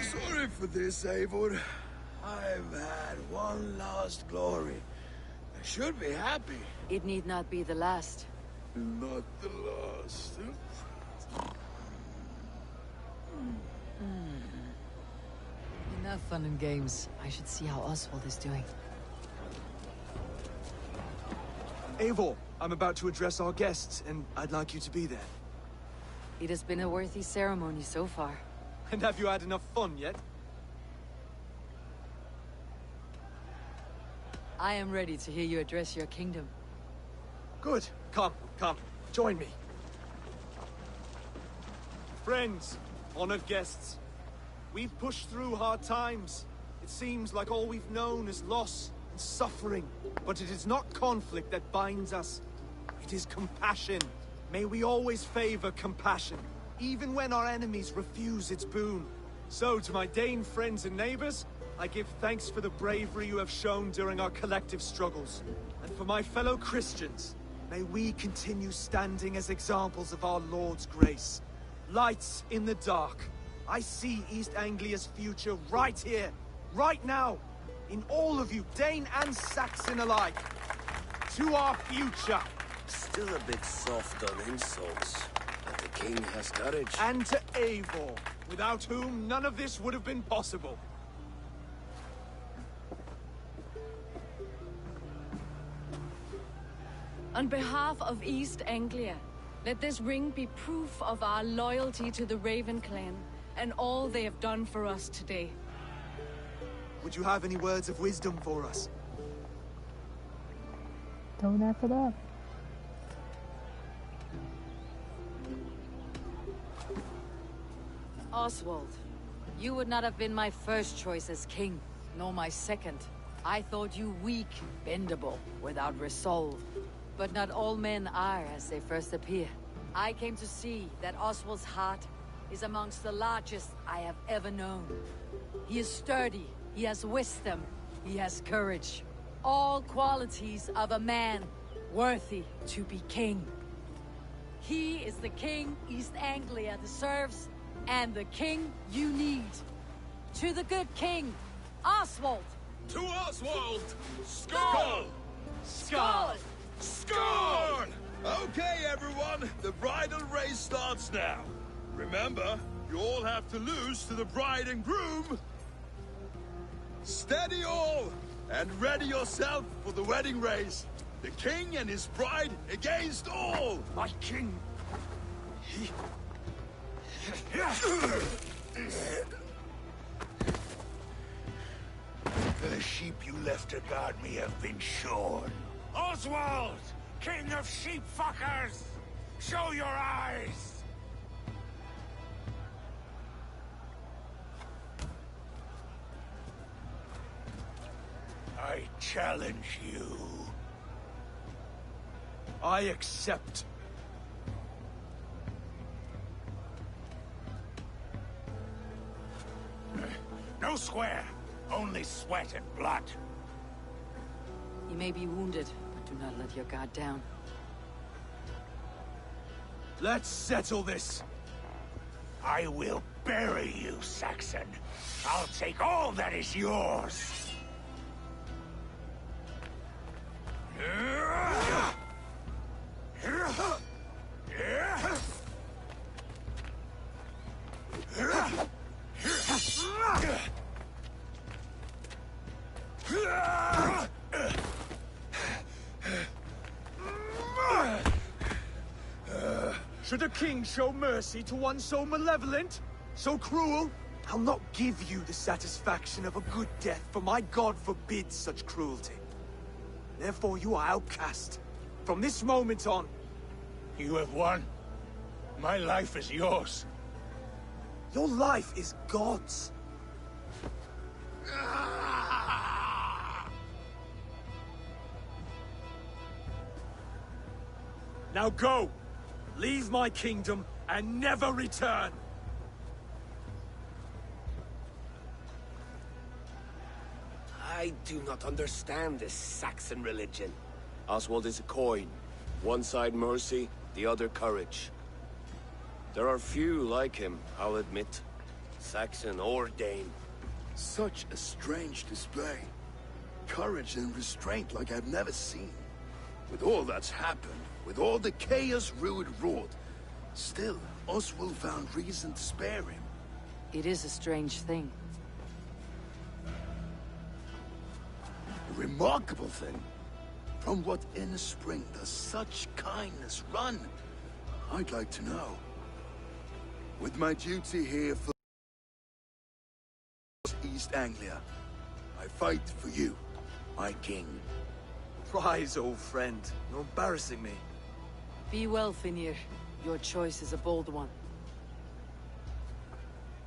Sorry for this, Eivor. I've had one last glory. I should be happy. It need not be the last. Not the last. Enough fun and games. I should see how Oswald is doing. Eivor, I'm about to address our guests, and I'd like you to be there. It has been a worthy ceremony so far. And have you had enough fun yet? I am ready to hear you address your kingdom. Good. Come, join me. Friends, honored guests, we've pushed through hard times. It seems like all we've known is loss and suffering. But it is not conflict that binds us. It is compassion. May we always favor compassion, even when our enemies refuse its boon. So, to my Dane friends and neighbors, I give thanks for the bravery you have shown during our collective struggles. And for my fellow Christians, may we continue standing as examples of our Lord's grace. Lights in the dark. I see East Anglia's future right here, right now, in all of you, Dane and Saxon alike. To our future. Still a bit soft on insults, but the king has courage. And to Eivor, without whom none of this would have been possible. On behalf of East Anglia, let this ring be proof of our loyalty to the Raven clan and all they have done for us today. Would you have any words of wisdom for us? Don't F it up. Oswald, you would not have been my first choice as king, nor my second. I thought you weak, bendable, without resolve. But not all men are as they first appear. I came to see that Oswald's heart is amongst the largest I have ever known. He is sturdy, he has wisdom, he has courage. All qualities of a man worthy to be king. He is the king East Anglia deserves, and the king you need. To the good king, Oswald! To Oswald! Skull! Skull! Skull! Okay, everyone, the bridal race starts now. Remember, you all have to lose to the bride and groom. Steady all, and ready yourself for the wedding race. The king and his bride against all. My king. The sheep you left to guard me have been shorn. Oswald! King of sheep fuckers! Show your eyes! I challenge you. I accept. No square, only sweat and blood. You may be wounded, but do not let your guard down. Let's settle this. I will bury you, Saxon. I'll take all that is yours. Should a king show mercy to one so malevolent? So cruel? I'll not give you the satisfaction of a good death, for my god forbids such cruelty. Therefore you are outcast. From this moment on. You have won. My life is yours. Your life is God's. Now go! Leave my kingdom and never return! I do not understand this Saxon religion. Oswald is a coin. One side mercy, the other courage. There are few like him, I'll admit. Saxon or Dane. Such a strange display. Courage and restraint like I've never seen. With all that's happened, with all the chaos Rued wrought, still, Oswald found reason to spare him. It is a strange thing. A remarkable thing. From what inner spring does such kindness run? I'd like to know. With my duty here for East Anglia, I fight for you, my king. Rise, old friend. You're embarrassing me. Be well, Finir. Your choice is a bold one.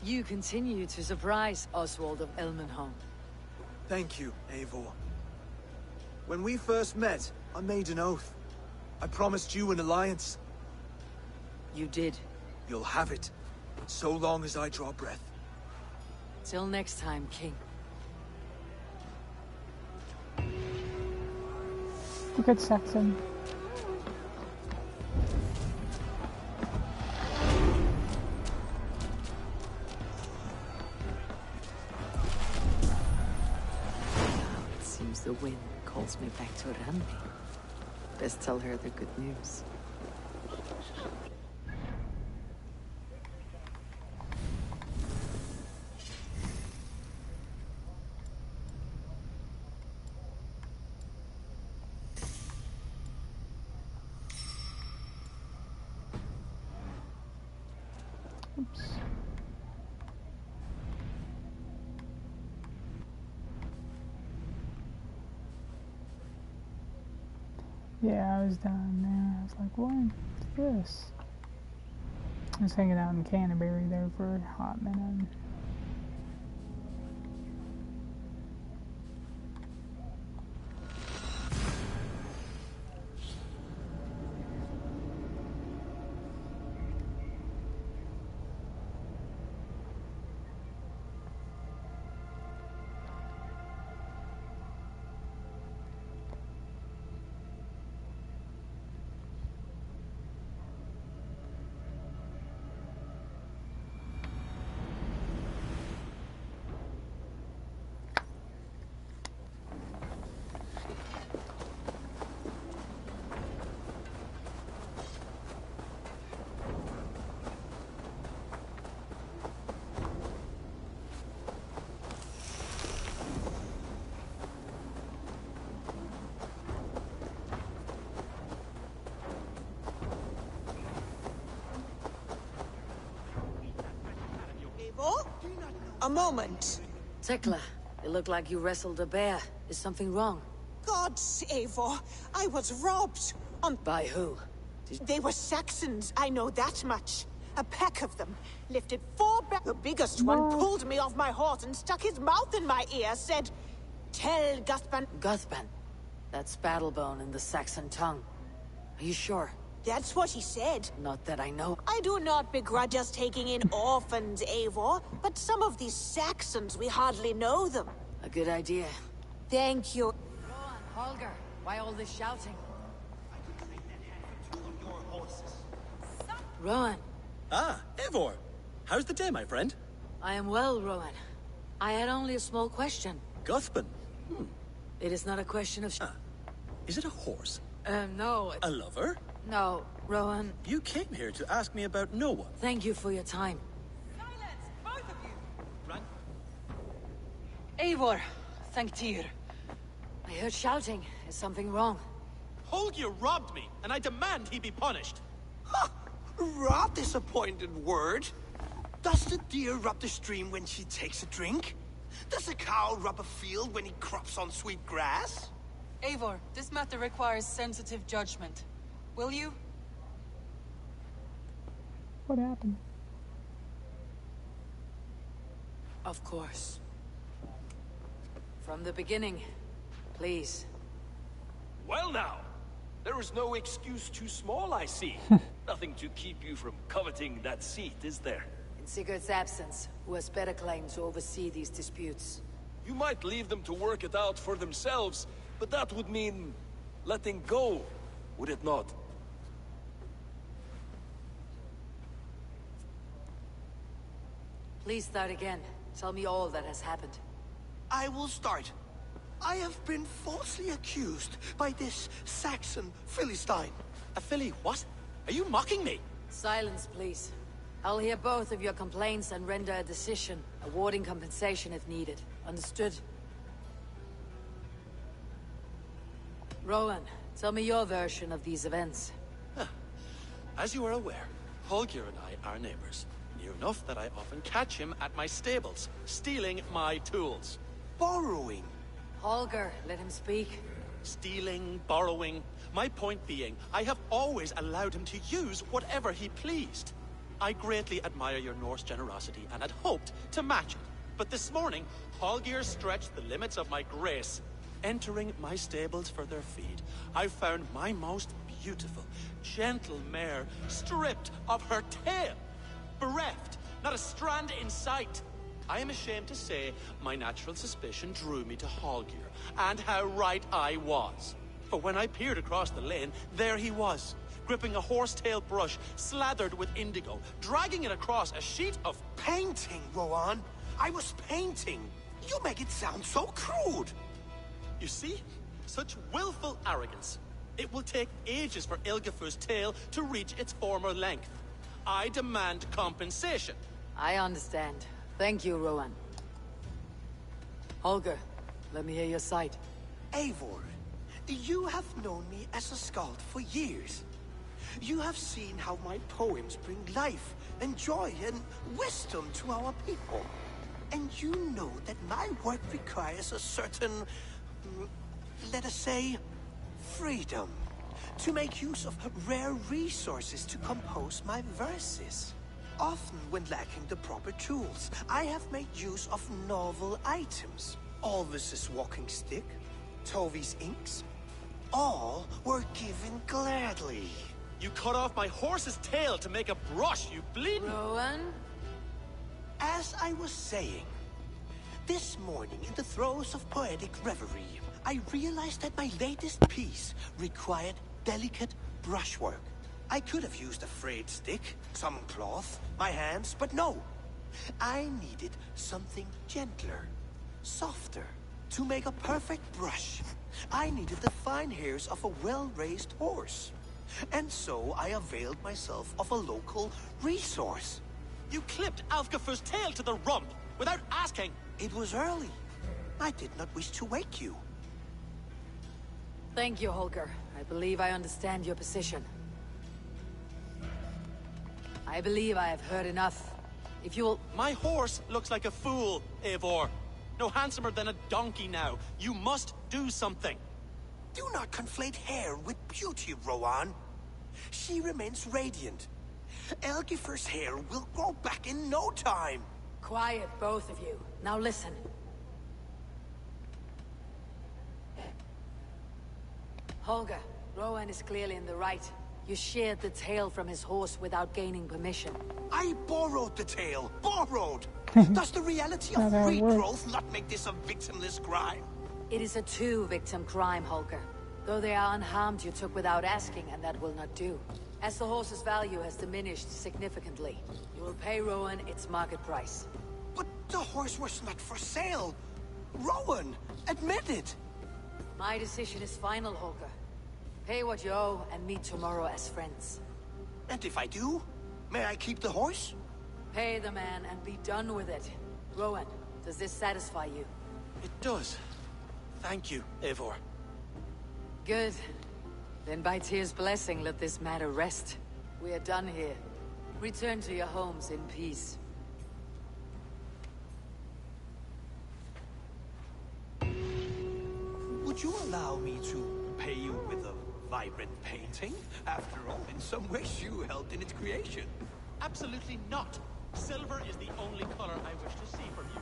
You continue to surprise Oswald of Elmenholm. Thank you, Eivor. When we first met, I made an oath. I promised you an alliance. You did. You'll have it, so long as I draw breath. Till next time, King. Look at Saxon. It seems the wind calls me back to Randi. Best tell her the good news. Oops. Yeah, I was down there. I was like, what is this? I was hanging out in Canterbury there for a hot minute. A moment. Tekla, it looked like you wrestled a bear. Is something wrong? Gods, Eivor, I was robbed. By who? They were Saxons, I know that much. A pack of them lifted 4 bears. The biggest one pulled me off my horse and stuck his mouth in my ear, said, "Tell Guthban." Guthban? That's Battlebone in the Saxon tongue. Are you sure? That's what he said. Not that I know. I do not begrudge us taking in orphans, Eivor, but some of these Saxons, we hardly know them. A good idea. Thank you. Rohan, Holger, why all this shouting? Rohan. Ah, Eivor. How's the day, my friend? I am well, Rohan. I had only a small question. Guthban? It is not a question of... Is it a horse? No. A lover? No, Rohan. You came here to ask me about no one. Thank you for your time. Silence, both of you! Eivor, thank Tyr. I heard shouting. Is something wrong? Holger robbed me, and I demand he be punished. Ha! Robbed is a pointed word. Does the deer rub the stream when she takes a drink? Does a cow rub a field when he crops on sweet grass? Eivor, this matter requires sensitive judgment. Will you? What happened? Of course. From the beginning, please. Well now, there is no excuse too small, I see. Nothing to keep you from coveting that seat, is there? In Sigurd's absence, who has better claim to oversee these disputes? You might leave them to work it out for themselves, but that would mean letting go, would it not? Please start again. Tell me all that has happened. I will start. I have been falsely accused by this Saxon Philistine. A Philly what? Are you mocking me? Silence, please. I'll hear both of your complaints and render a decision, awarding compensation if needed. Understood? Rowan, tell me your version of these events. As you are aware, Holger and I are neighbors. Near enough that I often catch him at my stables, stealing my tools. Borrowing. Holger, let him speak. Stealing, borrowing. My point being, I have always allowed him to use whatever he pleased. I greatly admire your Norse generosity and had hoped to match it. But this morning, Hallgeir stretched the limits of my grace. Entering my stables for their feed, I found my most beautiful, gentle mare stripped of her tail. Bereft, not a strand in sight. I am ashamed to say my natural suspicion drew me to Hallgeir, and how right I was. For when I peered across the lane, there he was, gripping a horsetail brush slathered with indigo, dragging it across a sheet of Painting, Rowan. I was painting. You make it sound so crude. You see? Such willful arrogance. It will take ages for Ilgafur's tail to reach its former length. I demand compensation. I understand. Thank you, Rowan. Holger, let me hear your side. Eivor, you have known me as a skald for years. You have seen how my poems bring life and joy and wisdom to our people. And you know that my work requires a certain, let us say, freedom. To make use of rare resources to compose my verses. Often when lacking the proper tools, I have made use of novel items. Alvis's walking stick, Tovi's inks, all were given gladly. You cut off my horse's tail to make a brush, you bleeding... Rowan? As I was saying, this morning in the throes of poetic reverie, I realized that my latest piece required delicate brushwork. I could have used a frayed stick, some cloth, my hands, but no. I needed something gentler, softer. To make a perfect brush, I needed the fine hairs of a well-raised horse. And so I availed myself of a local resource. You clipped Alfgafur's tail to the rump, without asking. It was early. I did not wish to wake you. Thank you, Holger. I believe I understand your position. I believe I have heard enough. If you'll... My horse looks like a fool, Eivor. No handsomer than a donkey now. You must do something. Do not conflate hair with beauty, Rowan. She remains radiant. Elgifur's hair will grow back in no time. Quiet, both of you. Now listen. Holger, Rowan is clearly in the right. You sheared the tail from his horse without gaining permission. I borrowed the tail. Borrowed! Does the reality of regrowth not make this a victimless crime? It is a two-victim crime, Holger. Though they are unharmed, you took without asking, and that will not do. As the horse's value has diminished significantly, you will pay Rowan its market price. But the horse was not for sale. Rowan, admit it. My decision is final, Holger. Pay what you owe and meet tomorrow as friends. And if I do, may I keep the horse? Pay the man and be done with it. Rowan, does this satisfy you? It does. Thank you, Eivor. Good. Then by Tyr's blessing, let this matter rest. We are done here. Return to your homes in peace. Would you allow me to pay you with a vibrant painting? After all, in some ways you helped in its creation. Absolutely not. Silver is the only color I wish to see from you.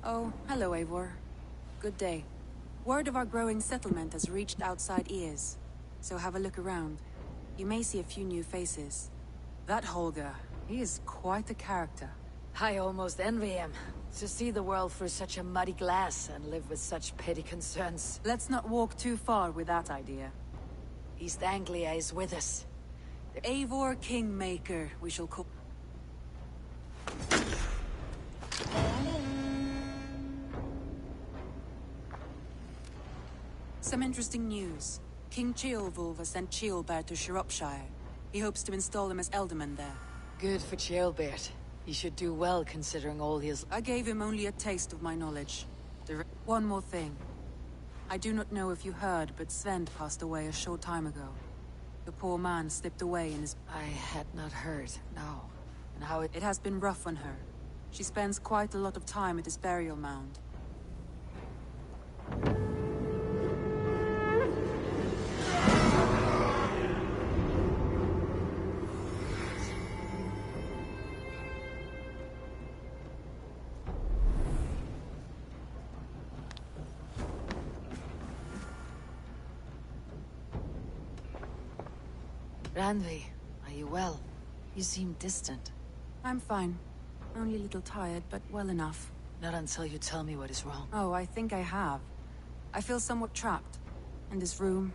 Oh, hello, Eivor. Good day. Word of our growing settlement has reached outside ears, so have a look around. You may see a few new faces. That Holger, he is quite a character. I almost envy him. To see the world through such a muddy glass and live with such petty concerns. Let's not walk too far with that idea. East Anglia is with us. Eivor Kingmaker, we shall call... Some interesting news. King Ceolwulf has sent Ceolbert to Shropshire. He hopes to install him as Elderman there. Good for Ceolbert. He should do well considering all his... I gave him only a taste of my knowledge. One more thing. I do not know if you heard, but Sven passed away a short time ago. The poor man slipped away in his... I had not heard, no. And how It has been rough on her. She spends quite a lot of time at his burial mound. Randvi, are you well? You seem distant. I'm fine. Only a little tired, but well enough. Not until you tell me what is wrong. Oh, I think I have. I feel somewhat trapped. In this room.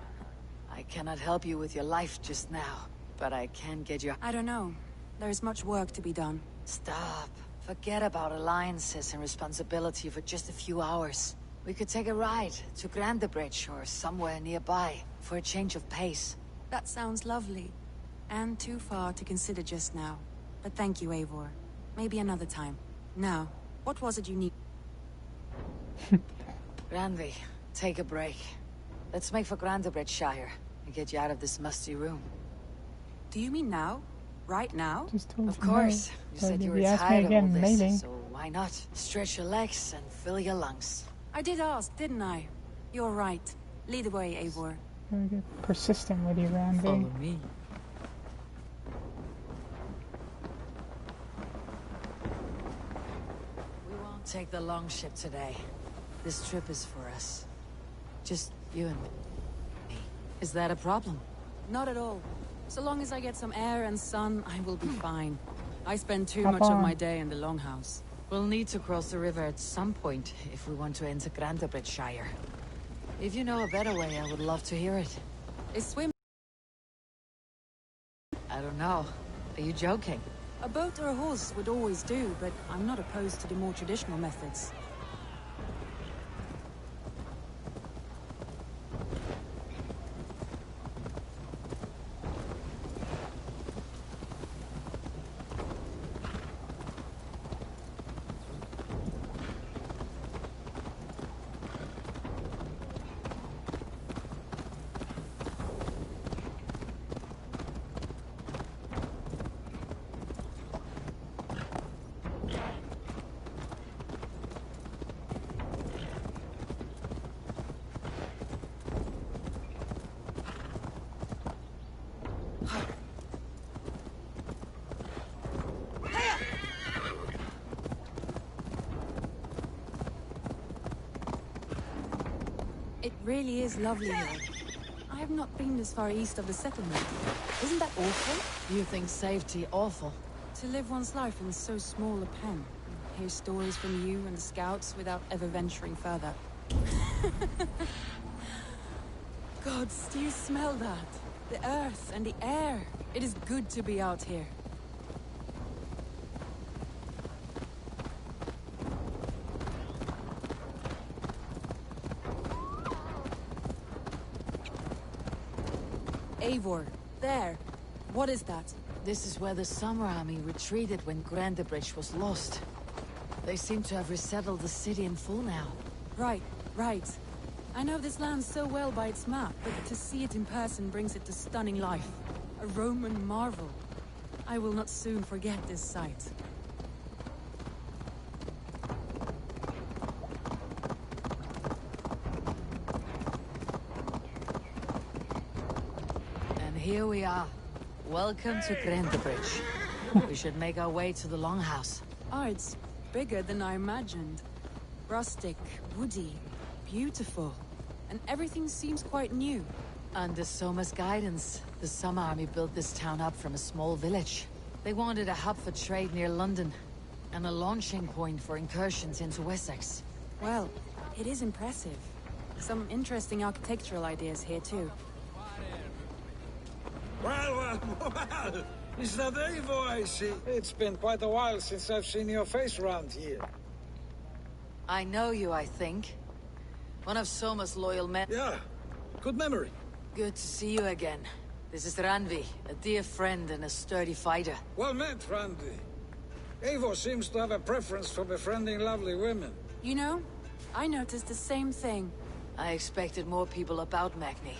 I cannot help you with your life just now, but I can get you... I don't know. There is much work to be done. Stop. Forget about alliances and responsibility for just a few hours. We could take a ride to Grandebridge or somewhere nearby for a change of pace. That sounds lovely. And too far to consider just now. But thank you, Eivor. Maybe another time. Now, what was it you need? Randvi, take a break. Let's make for Grandebridgeshire and get you out of this musty room. Do you mean now? Right now? Just told Of you no, course. You but said you if were you ask me tired of all again, this, maybe. so why not? Stretch your legs and fill your lungs. I did ask, didn't I? You're right. Lead the way, Eivor. Very good. Persistent with you, Randy. Follow me. We won't take the long ship today. This trip is for us. Just you and me. Is that a problem? Not at all. So long as I get some air and sun, I will be fine. I spend too Hop much of on. my day in the longhouse. We'll need to cross the river at some point if we want to enter Grandebridgeshire. If you know a better way, I would love to hear it. Is swim... I don't know. Are you joking? A boat or a horse would always do, but I'm not opposed to the more traditional methods. It really is lovely here. I have not been this far east of the settlement. Isn't that awful? You think safety awful? To live one's life in so small a pen. Hear stories from you and the scouts without ever venturing further. Gods, do you smell that? The earth and the air. It is good to be out here. Eivor, there. What is that? This is where the Summer Army retreated when Grandebridge was lost. They seem to have resettled the city in full now. Right, right. I know this land so well by its map, but to see it in person brings it to stunning life. A Roman marvel. I will not soon forget this sight. And here we are. Welcome to Grandebridge. We should make our way to the Longhouse. Oh, it's bigger than I imagined. Rustic, woody, beautiful. And everything seems quite new. Under Soma's guidance, the Summer Army built this town up from a small village. They wanted a hub for trade near London, and a launching point for incursions into Wessex. Well, it is impressive. Some interesting architectural ideas here too. Well, is that Eivor I see? It's been quite a while since I've seen your face around here. I know you, I think. One of Soma's loyal men. Yeah, Good memory. Good to see you again. This is Randvi, a dear friend and a sturdy fighter. Well met, Randvi. Eivor seems to have a preference for befriending lovely women. You know, I noticed the same thing. I expected more people about Magni.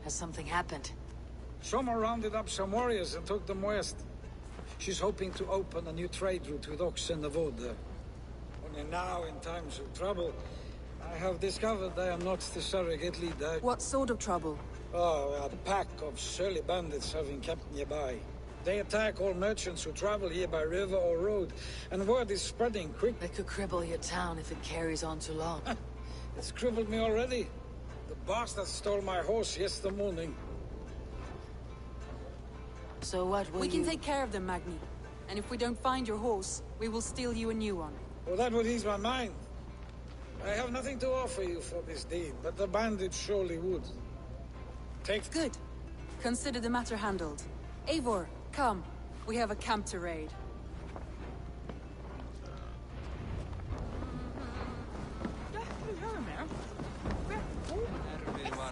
Has something happened? Someone rounded up some warriors and took them west. She's hoping to open a new trade route with Ox and the Wood there. Only now, in times of trouble, I have discovered I am not the surrogate leader. What sort of trouble? Oh, a pack of surly bandits have been kept nearby. They attack all merchants who travel here by river or road, and word is spreading quick. They could cripple your town if it carries on too long. It's crippled me already. The bastard stole my horse yesterday morning. So what will We can take care of them, Magni. And if we don't find your horse, we will steal you a new one. Well, that would ease my mind. I have nothing to offer you for this deed, but the bandits surely would. Take... Good. Consider the matter handled. Eivor, come. We have a camp to raid.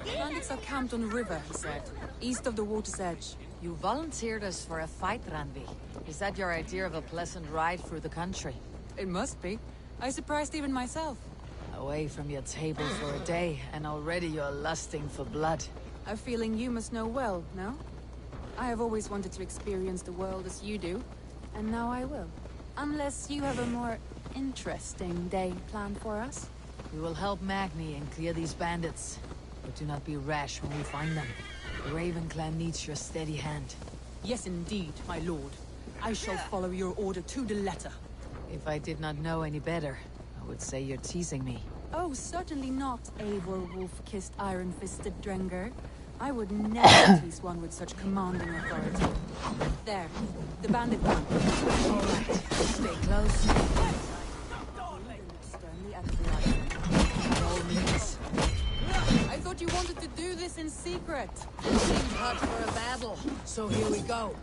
Bandits are camped on a river, he said. East of the water's edge. You volunteered us for a fight, Randvi. Is that your idea of a pleasant ride through the country? It must be. I surprised even myself. Away from your table for a day, and already you're lusting for blood. A feeling you must know well, no? I have always wanted to experience the world as you do, and now I will. Unless you have a more interesting day planned for us. We will help Magni and clear these bandits. But do not be rash when we find them. The Raven clan needs your steady hand. Yes, indeed, my lord. I shall follow your order to the letter. If I did not know any better, I would say you're teasing me. Oh, certainly not, Eivor wolf-kissed iron-fisted Drenger. I would never tease one with such commanding authority. There, the bandit gun. All right, stay close. Sternly at the light. By all means. I thought you wanted to do this in secret. It seemed hot for a battle, so here we go.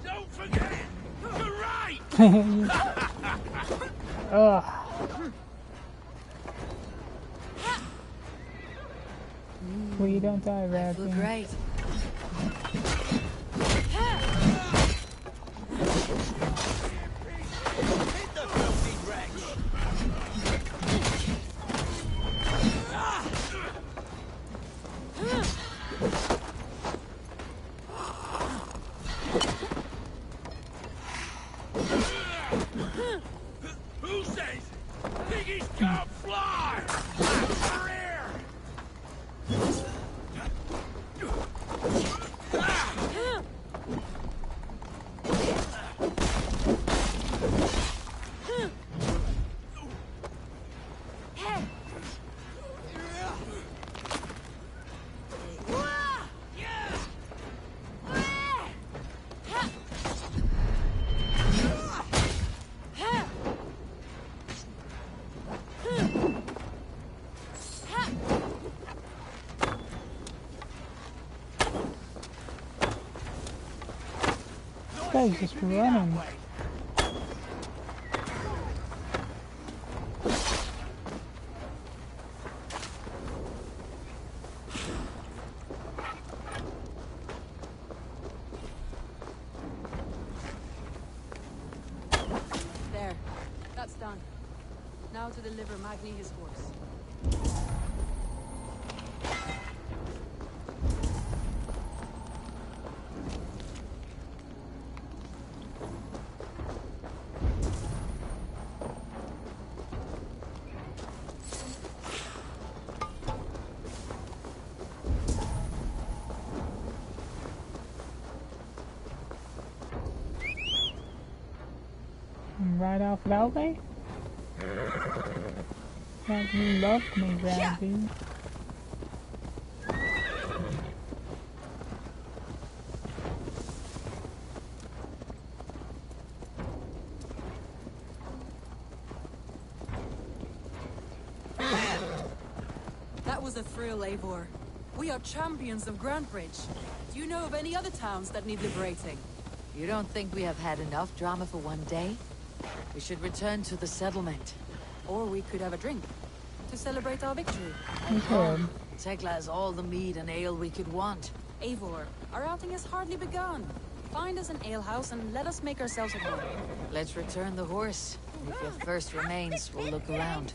Don't forget it! You're right! Ugh. Please don't die, Rat. Feel great. Who says piggies can't fly? Over here! This guy's just running. There. That's done. Now to deliver Magni his horse. Right off that way? That you loved me, Randy. That was a thrill, Eivor. We are champions of Grantbridge. Do you know of any other towns that need liberating? You don't think we have had enough drama for one day? We should return to the settlement. Or we could have a drink. To celebrate our victory. Tekla has all the mead and ale we could want. Eivor, our outing has hardly begun. Find us an alehouse and let us make ourselves at home. Let's return the horse. If your thirst remains, we'll look around.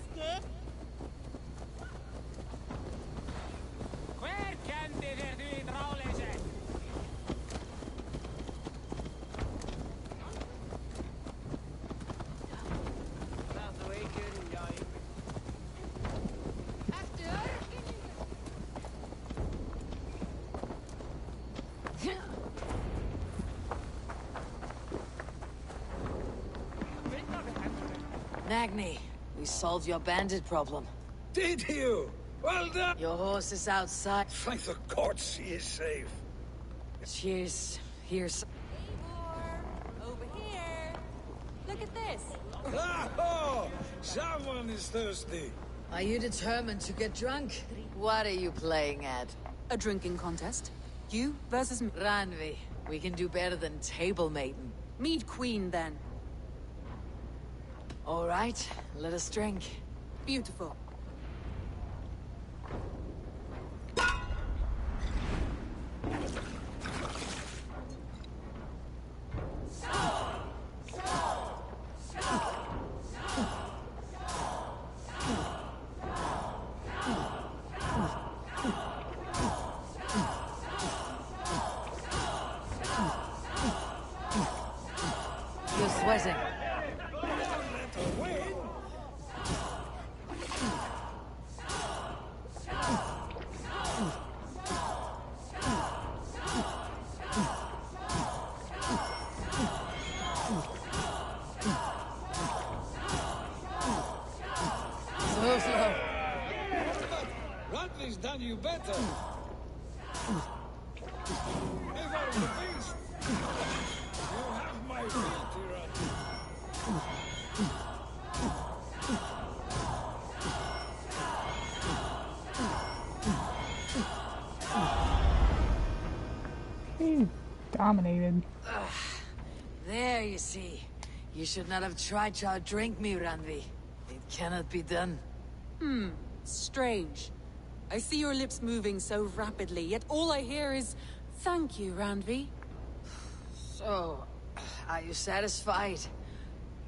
Magni, we solved your bandit problem. Did you? Well done! Your horse is outside. Thank the gods he is safe. Cheers. Here's... Eivor! Over here! Look at this! Oh! Someone is thirsty. Are you determined to get drunk? What are you playing at? A drinking contest. You versus me. Randvi, we can do better than table maiden. Mead Queen, then. All right, let us drink. Beautiful. You're sweating. So slow. Radley's done you better. Eivor the beast. You have my fealty, Radley. He dominated. There, you see. You should not have tried to outdrink me, Randvi. It cannot be done. Strange. I see your lips moving so rapidly, yet all I hear is, "Thank you, Randvi." So, are you satisfied?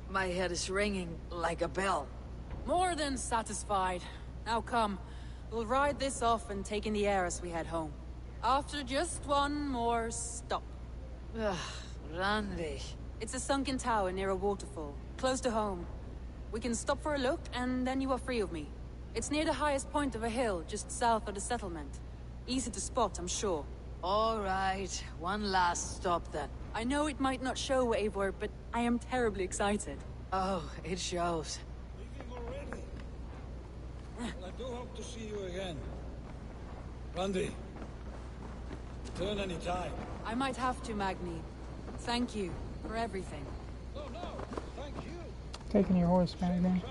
My head is ringing like a bell. More than satisfied. Now come, we'll ride this off and take in the air as we head home. After just one more stop. Randvi. It's a sunken tower near a waterfall, close to home. We can stop for a look, and then you are free of me. It's near the highest point of a hill, just south of the settlement. Easy to spot, I'm sure. All right, one last stop then. I know it might not show, Eivor, but I am terribly excited. Oh, it shows. Leaving already? Well, I do hope to see you again. Randy, return any time. I might have to, Magni. Thank you for everything. No, thank you. Taking your horse, Magni.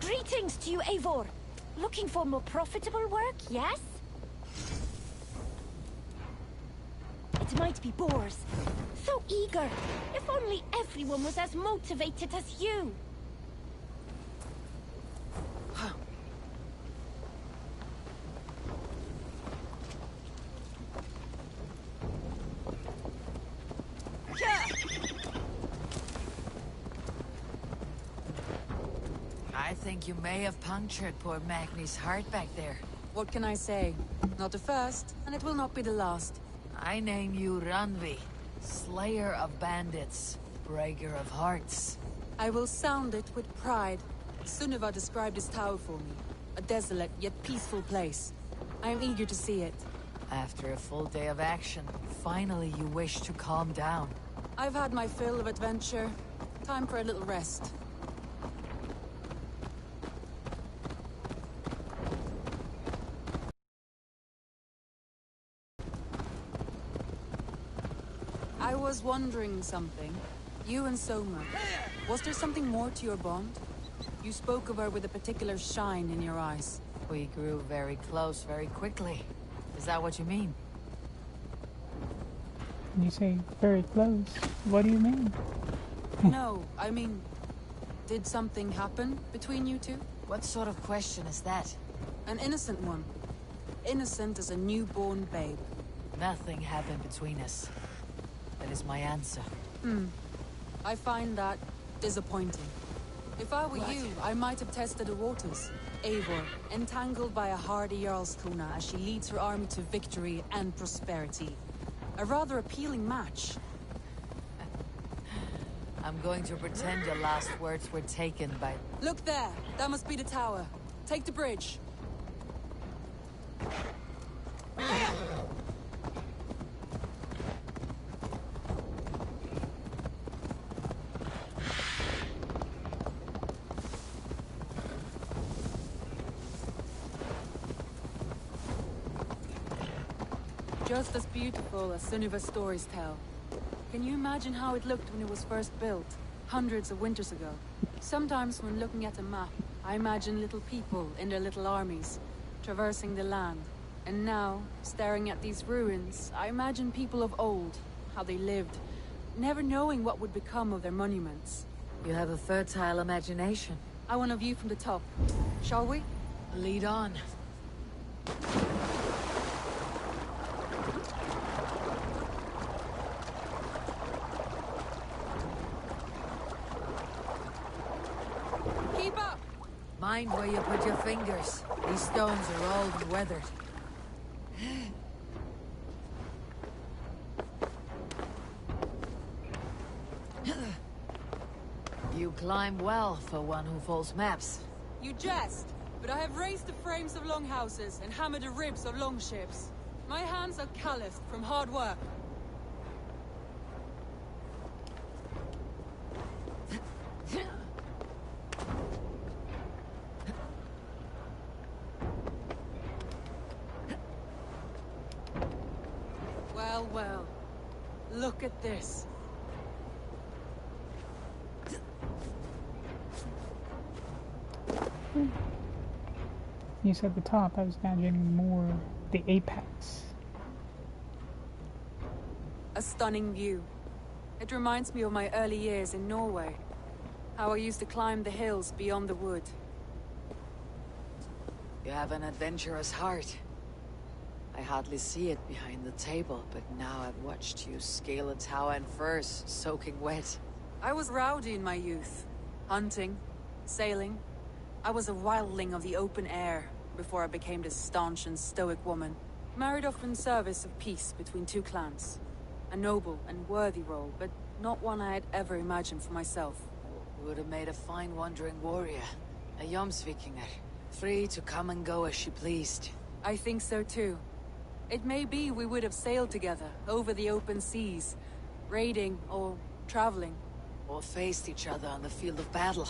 Greetings to you, Eivor. Looking for more profitable work, yes? It might be bores. So eager. If only everyone was as motivated as you. I think you may have punctured poor Magni's heart back there. What can I say? Not the first, and it will not be the last. I name you Randvi, slayer of bandits, breaker of hearts. I will sound it with pride. Sunniva described this tower for me. A desolate yet peaceful place. I am eager to see it. After a full day of action, finally you wish to calm down. I've had my fill of adventure. Time for a little rest. I was wondering something. You and Soma. Was there something more to your bond? You spoke of her with a particular shine in your eyes. We grew very close very quickly. Is that what you mean? You say very close. What do you mean? No, I mean, did something happen between you two? What sort of question is that? An innocent one. Innocent as a newborn babe. Nothing happened between us. That is my answer. I find that disappointing. If I were you, I might have tested the waters. Eivor, entangled by a hardy Jarlskona as she leads her army to victory and prosperity. A rather appealing match. I'm going to pretend your last words were taken by... Look there! That must be the tower. Take the bridge. Just as beautiful as Sunniva's stories tell. Can you imagine how it looked when it was first built, hundreds of winters ago? Sometimes when looking at a map, I imagine little people in their little armies, traversing the land. And now, staring at these ruins, I imagine people of old, how they lived, never knowing what would become of their monuments. You have a fertile imagination. I want a view from the top. Shall we? Lead on. Keep up! Mind where you put your fingers. These stones are old and weathered. You climb well for one who folds maps. You jest, but I have raised the frames of longhouses and hammered the ribs of longships. My hands are calloused from hard work. Well, well. Look at this. You said the top, I was imagining more the apex. A stunning view. It reminds me of my early years in Norway. How I used to climb the hills beyond the wood. You have an adventurous heart. I hardly see it behind the table, but now I've watched you scale a tower in furs, soaking wet. I was rowdy in my youth. Hunting, sailing. I was a wildling of the open air, before I became this staunch and stoic woman. Married off in service of peace between two clans. A noble and worthy role, but not one I had ever imagined for myself. You would have made a fine wandering warrior. A Jomsvikinger, free to come and go as she pleased. I think so too. It may be we would have sailed together, over the open seas, raiding or traveling. Or faced each other on the field of battle.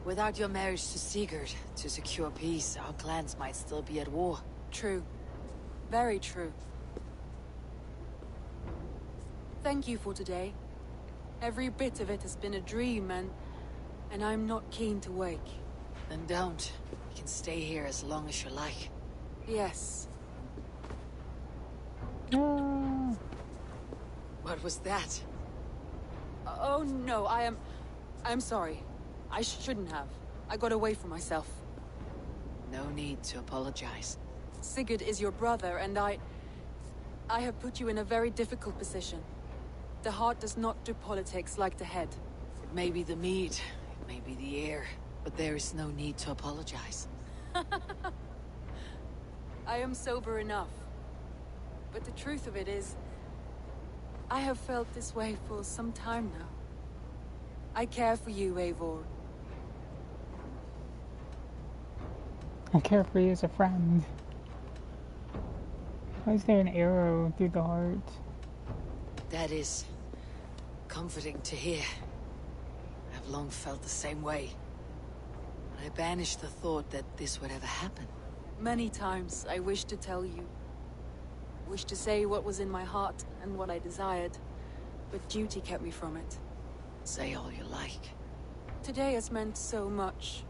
Without your marriage to Sigurd, to secure peace, our clans might still be at war. True. Very true. Thank you for today. Every bit of it has been a dream, and I'm not keen to wake. Then don't. You can stay here as long as you like. Yes. What was that? Oh no, I'm sorry. I shouldn't have. I got away from myself. No need to apologize. Sigurd is your brother, and I have put you in a very difficult position. The heart does not do politics like the head. It may be the mead, it may be the air, but there is no need to apologize. I am sober enough. But the truth of it is, I have felt this way for some time now. I care for you, Eivor. I care for you as a friend. Why is there an arrow through the heart? That is comforting to hear. I've long felt the same way. I banished the thought that this would ever happen. Many times I wished to tell you. Wished to say what was in my heart and what I desired, but duty kept me from it. Say all you like. Today has meant so much.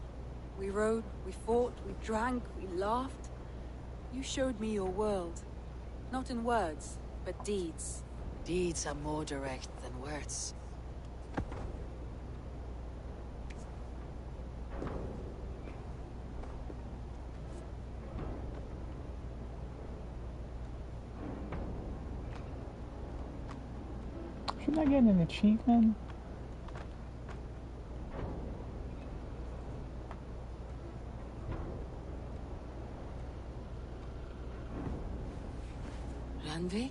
We rode, we fought, we drank, we laughed. You showed me your world. Not in words, but deeds. Deeds are more direct than words. Shouldn't I get an achievement? Randvi?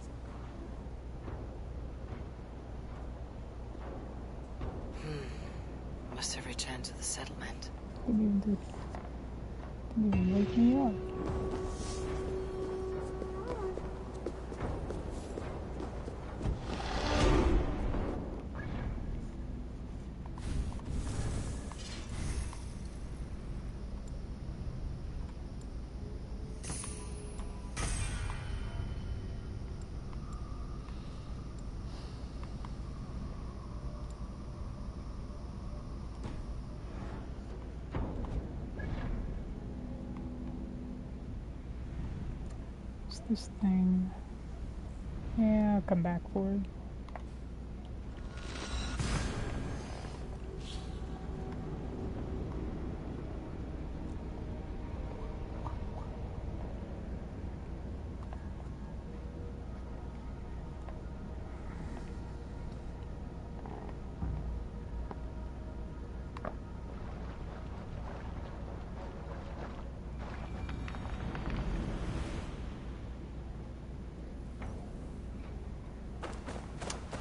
Must have returned to the settlement. Didn't even wake me up. This thing. Yeah, I'll come back for it.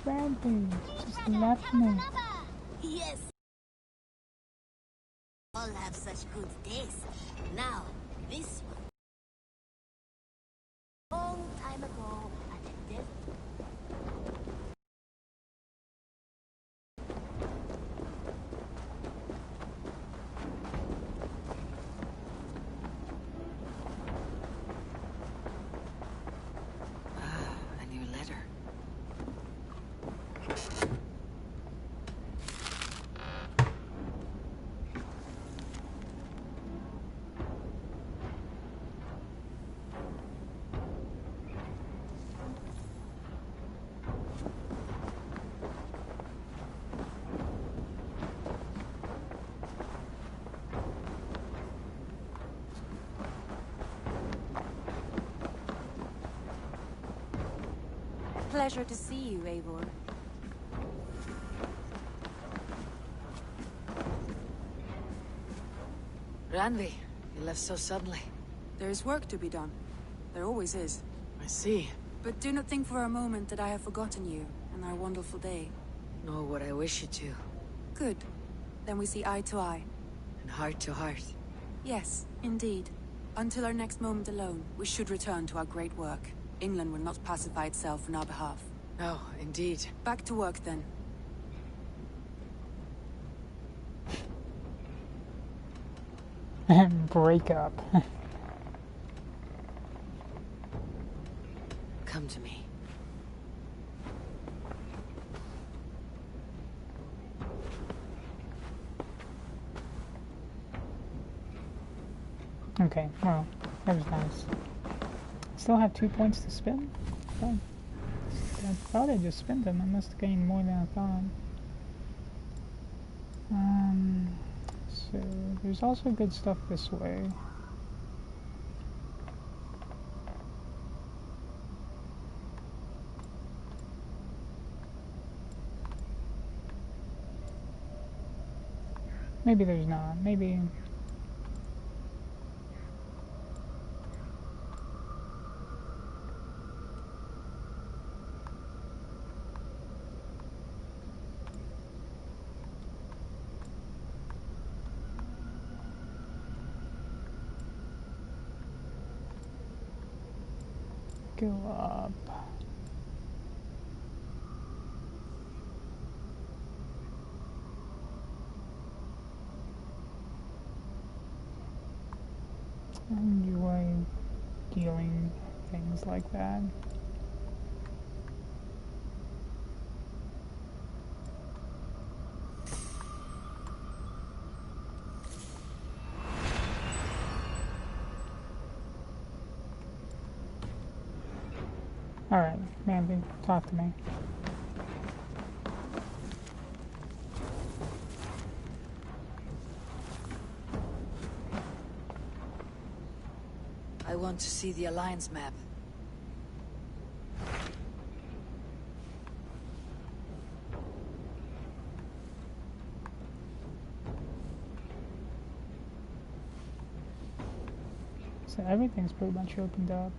Bradley just left me. Yes. All have such good days. Now, this one. Long time ago, at the desert. A new letter. Pleasure to see you, Eivor. Randvi, you left so suddenly. There is work to be done. There always is. I see. But do not think for a moment that I have forgotten you and our wonderful day. Nor would I wish you to. Good. Then we see eye to eye. And heart to heart. Yes, indeed. Until our next moment alone, we should return to our great work. England will not pacify itself on our behalf. No, indeed. Back to work then. And break up. Come to me. Okay, well, that was nice. Still have 2 points to spend? Oh, I thought I just spent them. I must have gained more than I thought. So there's also good stuff this way. Maybe there's not. Maybe... go up. I enjoy dealing things like that. Alright, Mandy, talk to me. I want to see the Alliance map. So everything's pretty much opened up.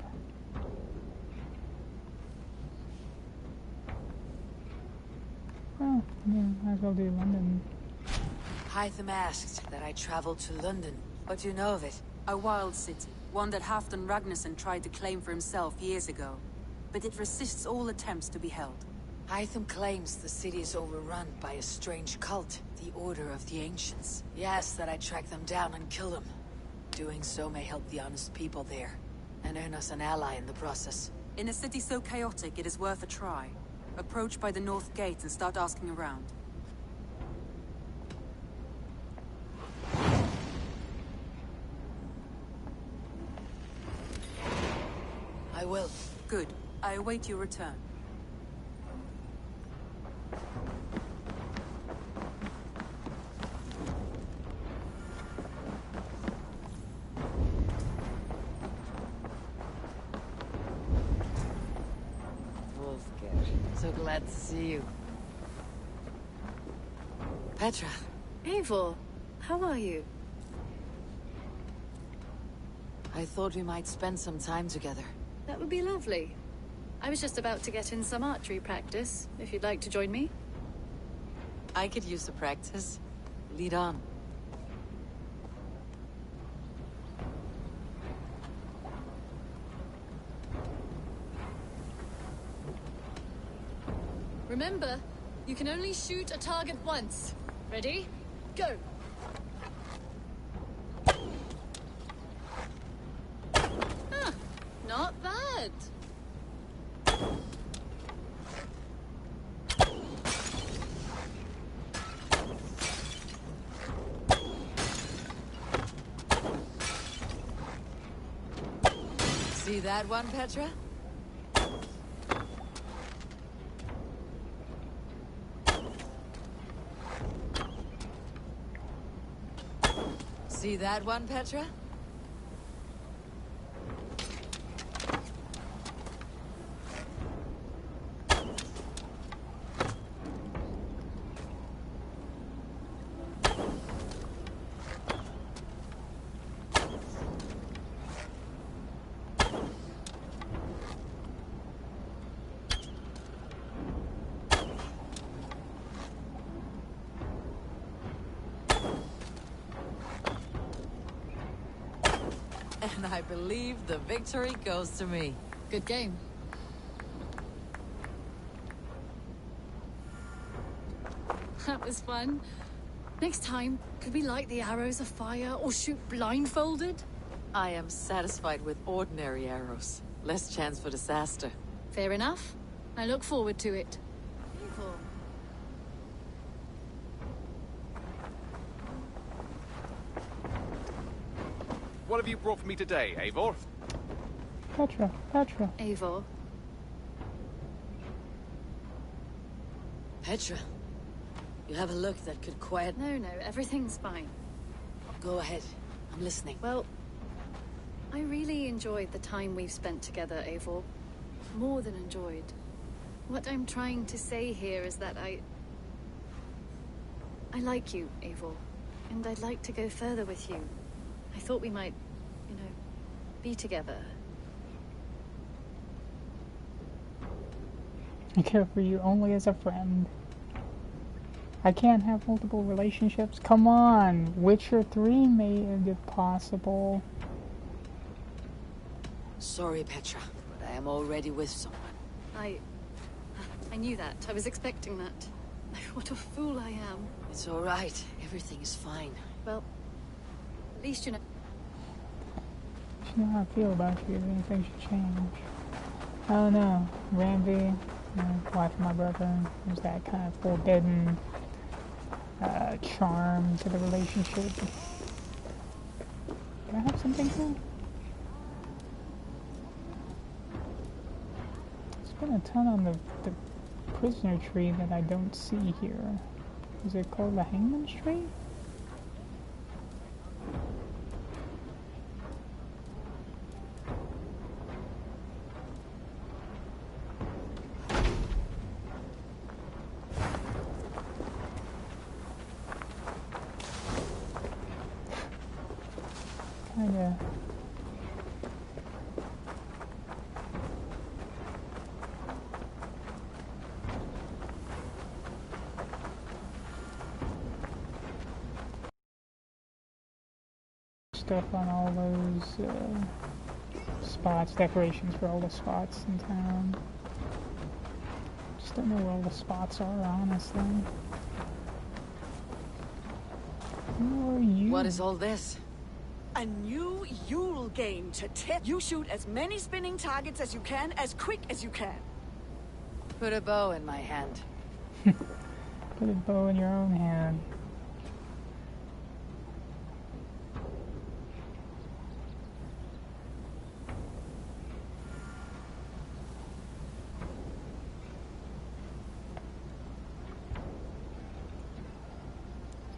Well, yeah, might as well do London. Hytham asked that I travel to London. What do you know of it? A wild city, one that Halfdan Ragnarsson tried to claim for himself years ago. But it resists all attempts to be held. Hytham claims the city is overrun by a strange cult, the Order of the Ancients. He asks that I track them down and kill them. Doing so may help the honest people there, and earn us an ally in the process. In a city so chaotic, it is worth a try. Approach by the North Gate and start asking around. I will. Good. I await your return. So glad to see you. Petra. Eivor, how are you? I thought we might spend some time together. That would be lovely. I was just about to get in some archery practice, if you'd like to join me. I could use the practice. Lead on. Remember, you can only shoot a target once. Ready? Go! Huh, not bad. See that one, Petra? See that one, Petra? And I believe the victory goes to me. Good game. That was fun. Next time, could we light the arrows afire or shoot blindfolded? I am satisfied with ordinary arrows. Less chance for disaster. Fair enough. I look forward to it. Eivor. What have you brought for me today, Eivor? Petra, Petra. Eivor. Petra, you have a look that could quiet... No, everything's fine. Go ahead. I'm listening. Well, I really enjoyed the time we've spent together, Eivor. More than enjoyed. What I'm trying to say here is that I like you, Eivor. And I'd like to go further with you. I thought we might, you know, be together. I care for you only as a friend. I can't have multiple relationships. Come on! Witcher 3 made it possible. Sorry, Petra, but I am already with someone. I knew that. I was expecting that. What a fool I am. It's all right. Everything is fine. Well, at least you know. You know how I feel about you. Anything should change. I don't know. Randy, wife of my brother, there's that kind of forbidden charm to the relationship. Do I have something here? There's been a ton on the prisoner tree that I don't see here. Is it called the Hangman's Tree? kinda... stuff on all those spots, decorations for all the spots in town. Just don't know where all the spots are, honestly. Who are you? What is all this? A new Yule game to test. You shoot as many spinning targets as you can, as quick as you can. Put a bow in my hand. Put a bow in your own hand.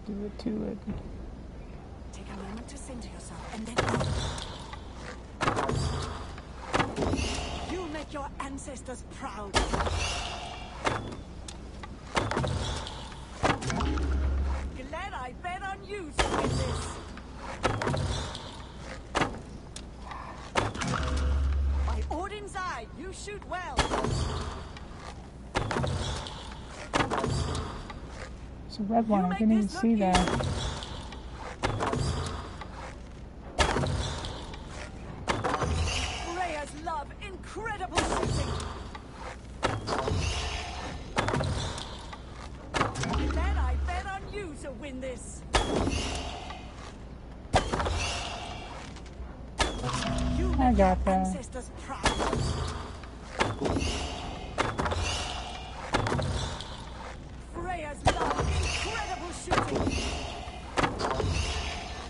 Do it to it. Take a moment to center yourself, and then you make your ancestors proud. Glad I bet on you to win this. By Odin's eye, you shoot well. It's a red one, I didn't even see that. Freya's love, incredible shooting. Glad I bet on you to win this. You I got your that. ancestors proud. Freya's love, incredible shooting.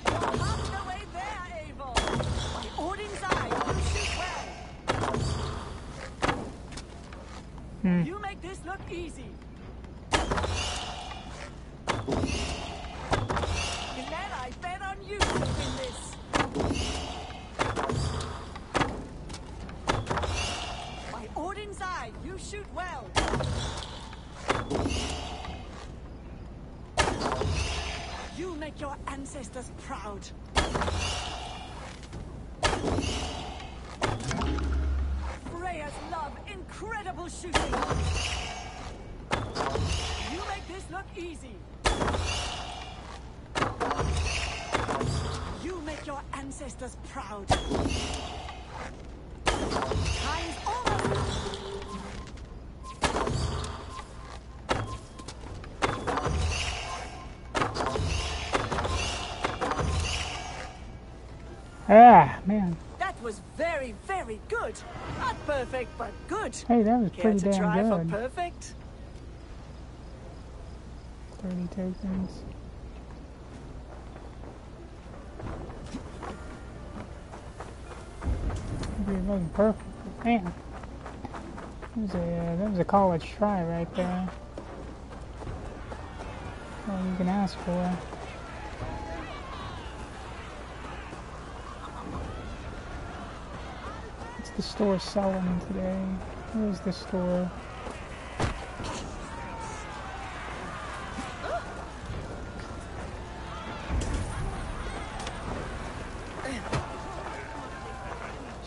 You're half the way there, Eivor. By Odin's eye, you shoot well. You make this look easy. Glad I bet on you to win this. By Odin's eye, you shoot well. You make your ancestors proud. Freya's love, incredible shooting. You make this look easy. You make your ancestors proud. Time's almost up. Ah, man. That was very, very good. Not perfect, but good. Hey, that was Care pretty to damn try good. for perfect? 30 tokens. Maybe it wasn't perfect, but man. That was a college try right there. All you can ask for. What's the store selling today? Where's the store?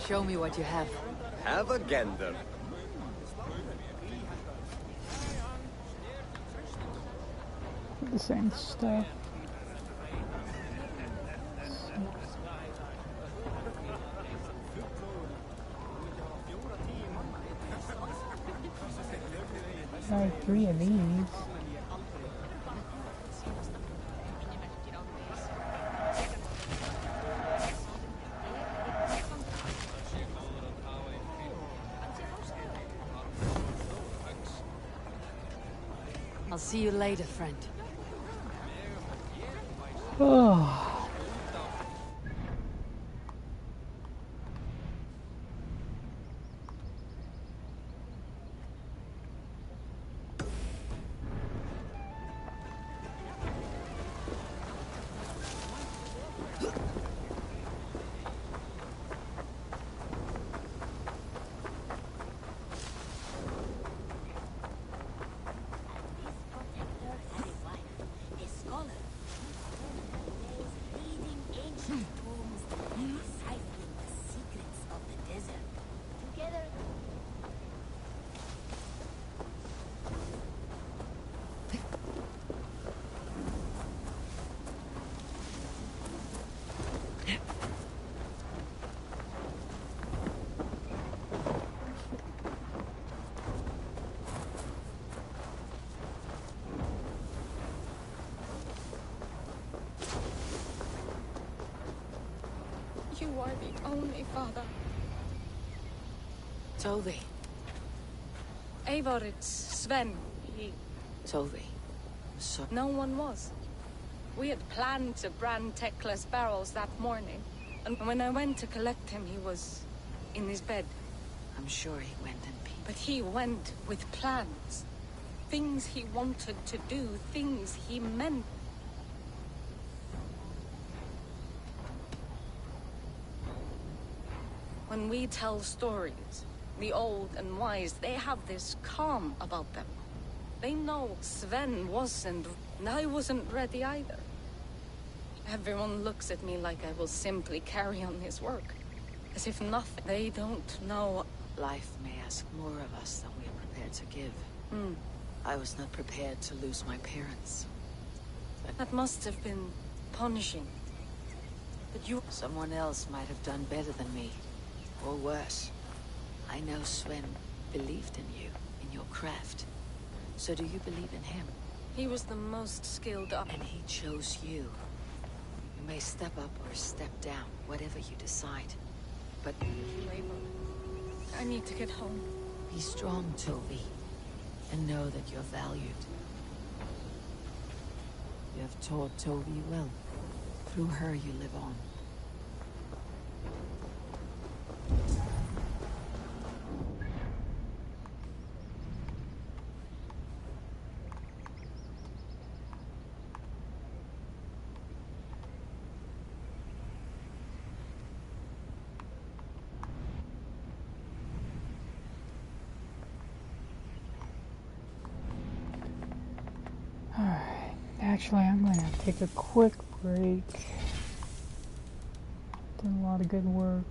Show me what you have. Have a gander. The same stuff. Buy 3 of these. I'll see you later, friend. Oh. You are the only father. Tove. Eivor, it's Sven. He... Tove. I'm sorry. No one was. We had planned to brand Tekla's barrels that morning. And when I went to collect him, he was in his bed. I'm sure he went and peed. But he went with plans. Things he wanted to do, things he meant. When we tell stories, the old and wise, they have this calm about them. They know Sven wasn't, and I wasn't ready either. Everyone looks at me like I will simply carry on his work. As if nothing. They don't know. Life may ask more of us than we are prepared to give. I was not prepared to lose my parents. But that must have been punishing. But you... Someone else might have done better than me. Or worse. I know Sven believed in you, in your craft. So do you believe in him? He was the most skilled up. And he chose you. You may step up or step down, whatever you decide. But... I need to get home. Be strong, Tove. And know that you're valued. You have taught Tove well. Through her you live on. Alright, actually I'm going to take a quick break. Did a lot of good work.